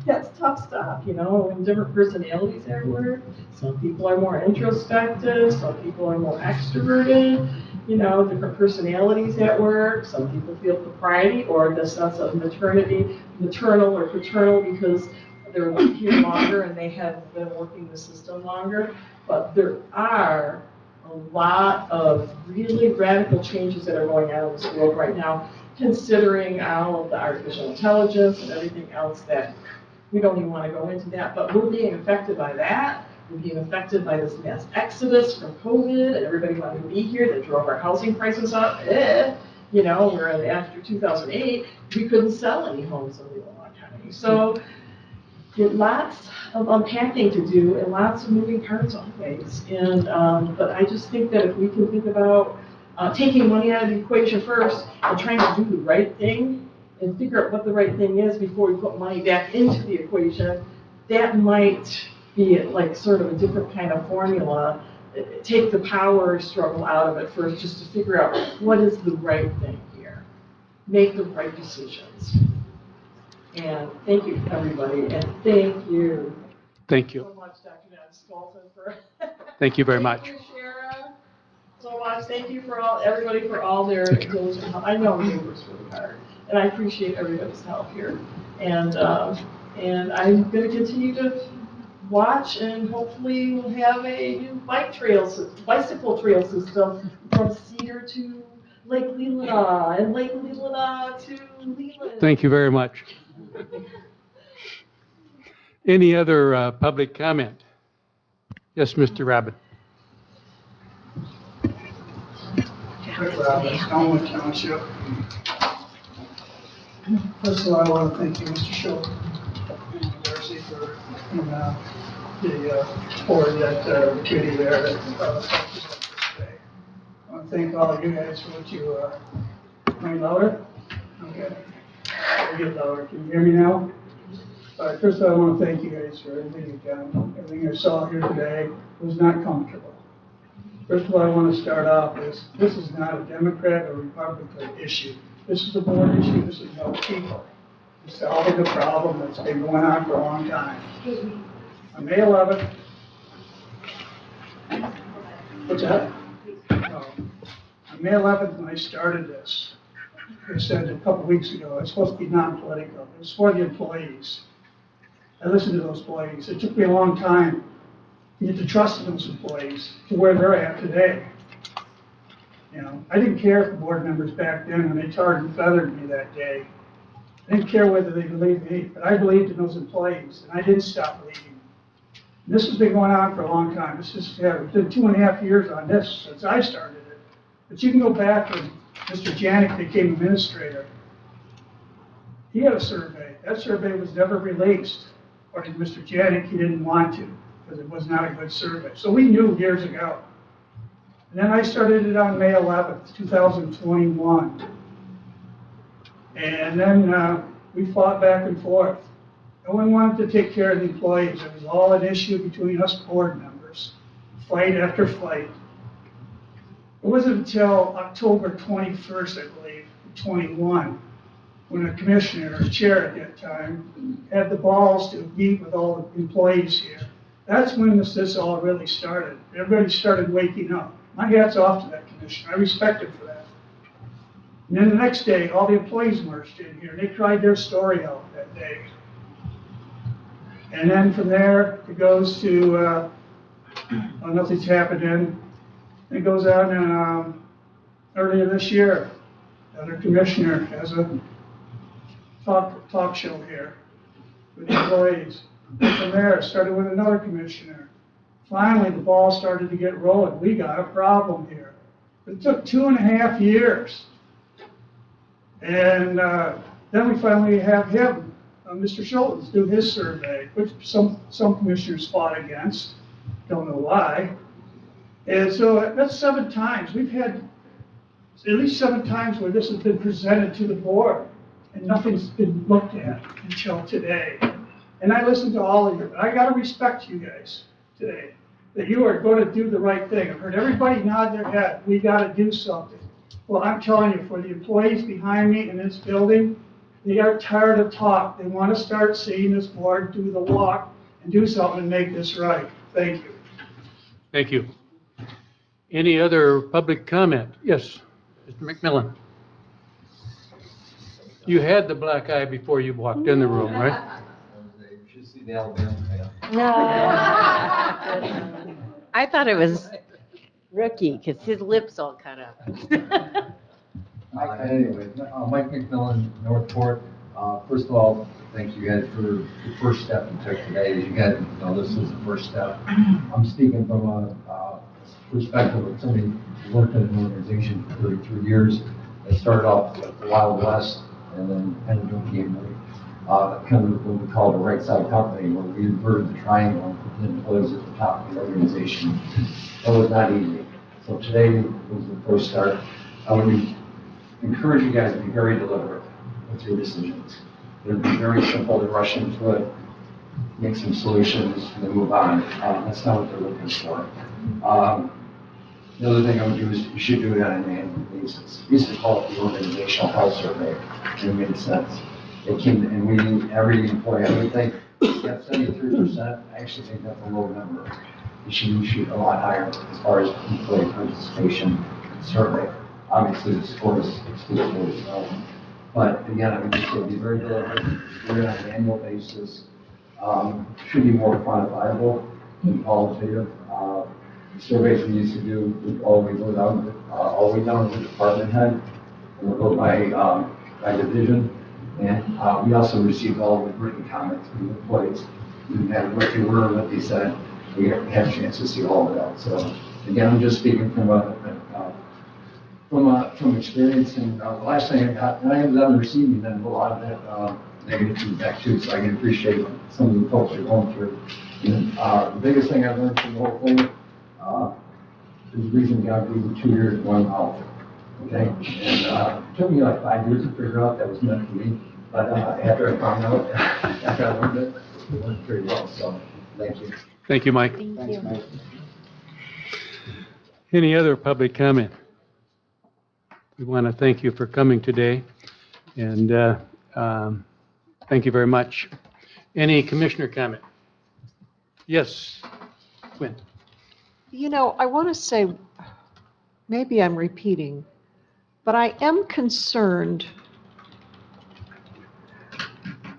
that's tough stuff, and different personalities at work. Some people are more introspective, some people are more extroverted, different personalities at work. Some people feel propriety or the sense of maternal or paternal because they're here longer and they have been working the system longer. But there are a lot of really radical changes that are going on in this world right now, considering all of the artificial intelligence and everything else that we don't even want to go into that, but we're being affected by that. We're being affected by this mass exodus from COVID and everybody wanting to be here that drove our housing prices up. Whereas after 2008, we couldn't sell any homes in the Leelanau County. So lots of unpacking to do and lots of moving parts always. But I just think that if we can think about taking money out of the equation first and trying to do the right thing and figure out what the right thing is before we put money back into the equation, that might be like sort of a different kind of formula. Take the power struggle out of it first just to figure out what is the right thing here. Make the right decisions. And thank you, everybody, and thank you. Thank you. So much, Dr. Scalton, for. Thank you very much. Thank you, Sharon, so much. Thank you for everybody for all their diligent help. I know you worked really hard, and I appreciate everybody's help here. And I'm going to continue to watch, and hopefully we'll have a new bicycle trail system from Cedar to Lake Leelanau, and Lake Leelanau to Leland. Thank you very much. Any other public comment? Yes, Mr. Rabbit. Rick Robbins, Elmwood Township. First of all, I want to thank you, Mr. Schultz and Darcy, for the board that the committee there that today. I want to thank all of you guys for what you. Am I louder? Okay. I'll get louder. Can you hear me now? All right. First of all, I want to thank you guys for everything you've done. Everything I saw here today was not comfortable. First of all, I want to start off with this is not a Democrat or Republican issue. This is a board issue. This is about people. It's solving a problem that's been going on for a long time. On May 11th, what's that? No. On May 11th, when I started this, I said a couple weeks ago, it's supposed to be non-political. It's for the employees. I listened to those employees. It took me a long time to get the trust of those employees to where they're at today. I didn't care if the board members back then, when they tarred and feathered me that day, I didn't care whether they believed me, but I believed in those employees, and I didn't stop believing. And this has been going on for a long time. This is, it's been 2.5 years on this since I started it. But you can go back when Mr. Janik became administrator. He had a survey. That survey was never released. According to Mr. Janik, he didn't want to because it was not a good survey. So we knew years ago. And then I started it on May 11th, 2021. And then we fought back and forth. No one wanted to take care of the employees. It was all an issue between us board members, fight after fight. It wasn't until October 21st, I believe, 21, when a commissioner, or chair at that time, had the balls to meet with all the employees here. That's when this all really started. Everybody started waking up. My hat's off to that commissioner. I respect him for that. And then the next day, all the employees marched in here. They cried their story out that day. And then from there, it goes to, nothing's happening. It goes on earlier this year. Another commissioner has a talk show here with the employees. And from there, it started with another commissioner. Finally, the ball started to get rolling. We got a problem here. It took 2.5 years. And then we finally have him, Mr. Schultz, do his survey, which some commissioners fought against. Don't know why. And so that's 7 times. We've had at least 7 times where this has been presented to the board, and nothing's been looked at until today. And I listened to all of you. I got to respect you guys today, that you are going to do the right thing. I've heard everybody nod their head. We got to do something. Well, I'm telling you, for the employees behind me in this building, They are tired of talk. They want to start seeing this board do the walk and do something and make this right. Thank you. Thank you. Any other public comment? Yes, Mr. McMillan. You had the black eye before you walked in the room, right? You should see the Alabama fan. I thought it was rookie because his lips all cut up. Anyway, Mike McMillan, Northport. First of all, thank you guys for the first step you took today. As you guys know, this is the first step. I'm speaking from a perspective of somebody who worked in an organization for 33 years. It started off with the Wild West and then kind of became kind of what we call the right side company, where we inverted the triangle and put the employees at the top of the organization. That was not easy. So today was the first start. I would encourage you guys to be very deliberate with your decisions. It'd be very simple to rush into it, make some solutions, and then move on. That's not what they're looking for. The other thing I would do is you should do it on an annual basis. We used to call it the organizational health survey, and it made sense. It came, and we, every employee, I would think, yeah, 73%, I actually think that's a low number. You should a lot higher as far as employee participation survey. Obviously, the score is exclusively development. But again, I would just say be very deliberate, do it on an annual basis. Should be more quantifiable than qualitative. Surveys we used to do, we always go down to the department head, and we'll go by division. And we also received all of the written comments from the employees. No matter what they were, what they said, we had a chance to see all of that. So again, I'm just speaking from experience. And the last thing I got, and I was on the receiving end of a lot of that negative feedback too, so I can appreciate some of the folks are going through. And the biggest thing I learned from the whole thing is the reason God gave me 2 years, 1 mouth. Okay? And it took me like 5 years to figure out that was meant for me. But after I found out, after I learned it, it went pretty well. So thank you. Thank you, Mike. Thanks, Mike. Any other public comment? We want to thank you for coming today, and thank you very much. Any commissioner comment? Yes, Quinn. You know, I want to say, maybe I'm repeating, but I am concerned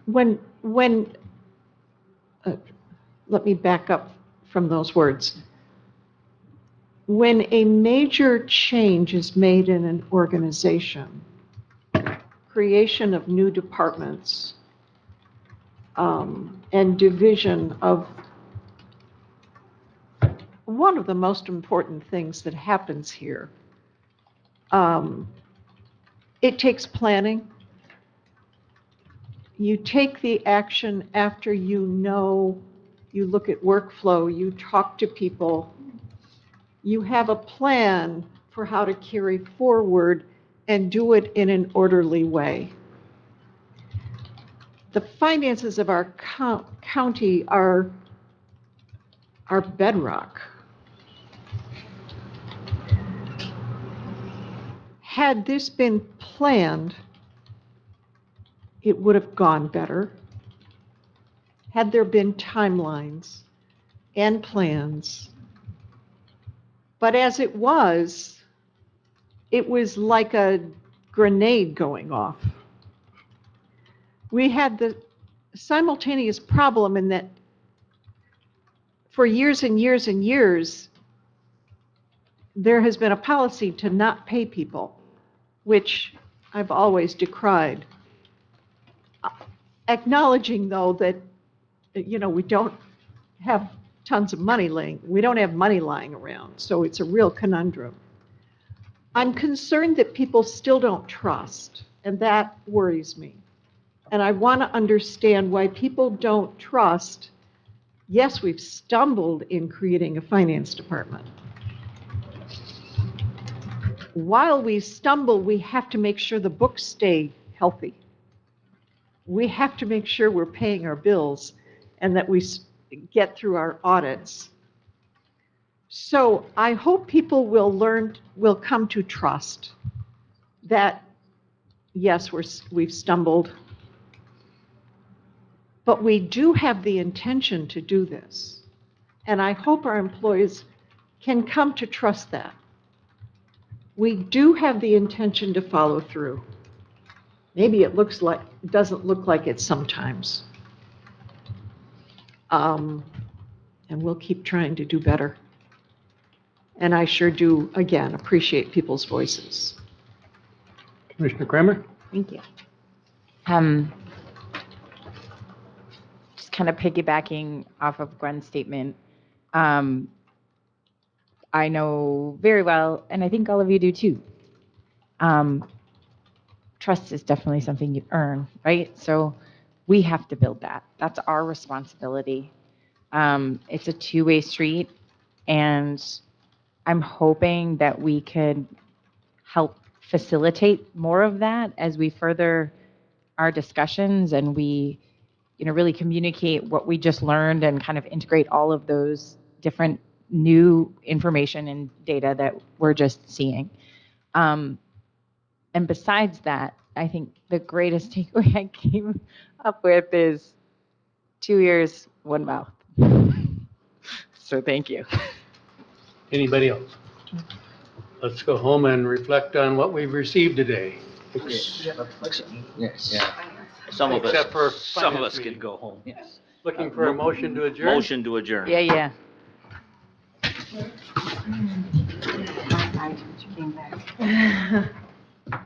when let me back up from those words. When a major change is made in an organization, creation of new departments, and division of one of the most important things that happens here, it takes planning. You take the action after you know, you look at workflow, you talk to people, you have a plan for how to carry forward and do it in an orderly way. The finances of our county are bedrock. Had this been planned, it would have gone better. Had there been timelines and plans. But as it was like a grenade going off. We had the simultaneous problem in that for years and years and years, there has been a policy to not pay people, which I've always decried. Acknowledging, though, that, you know, we don't have tons of money we don't have money lying around, so it's a real conundrum. I'm concerned that people still don't trust, and that worries me. And I want to understand why people don't trust. Yes, we've stumbled in creating a finance department. While we stumble, we have to make sure the books stay healthy. We have to make sure we're paying our bills and that we get through our audits. So I hope people will come to trust that, yes, we've stumbled, But we do have the intention to do this. And I hope our employees can come to trust that. We do have the intention to follow through. Maybe it doesn't look like it sometimes. And we'll keep trying to do better. And I sure do, again, appreciate people's voices. Commissioner Kramer? Thank you. Just kind of piggybacking off of Gwen's statement. I know very well, and I think all of you do too. Trust is definitely something you earn, right? So we have to build that. That's our responsibility. It's a two-way street, and I'm hoping that we could help facilitate more of that as we further our discussions and we, really communicate what we just learned and kind of integrate all of those different new information and data that we're just seeing. And besides that, I think the greatest takeaway I came up with is 2 ears, one mouth. So thank you. Anybody else? Let's go home and reflect on what we've received today. Yes. Yeah. Some of Except for us finance can meeting. go home, yes. Looking for a motion to adjourn? Motion to adjourn. Yeah. I came back.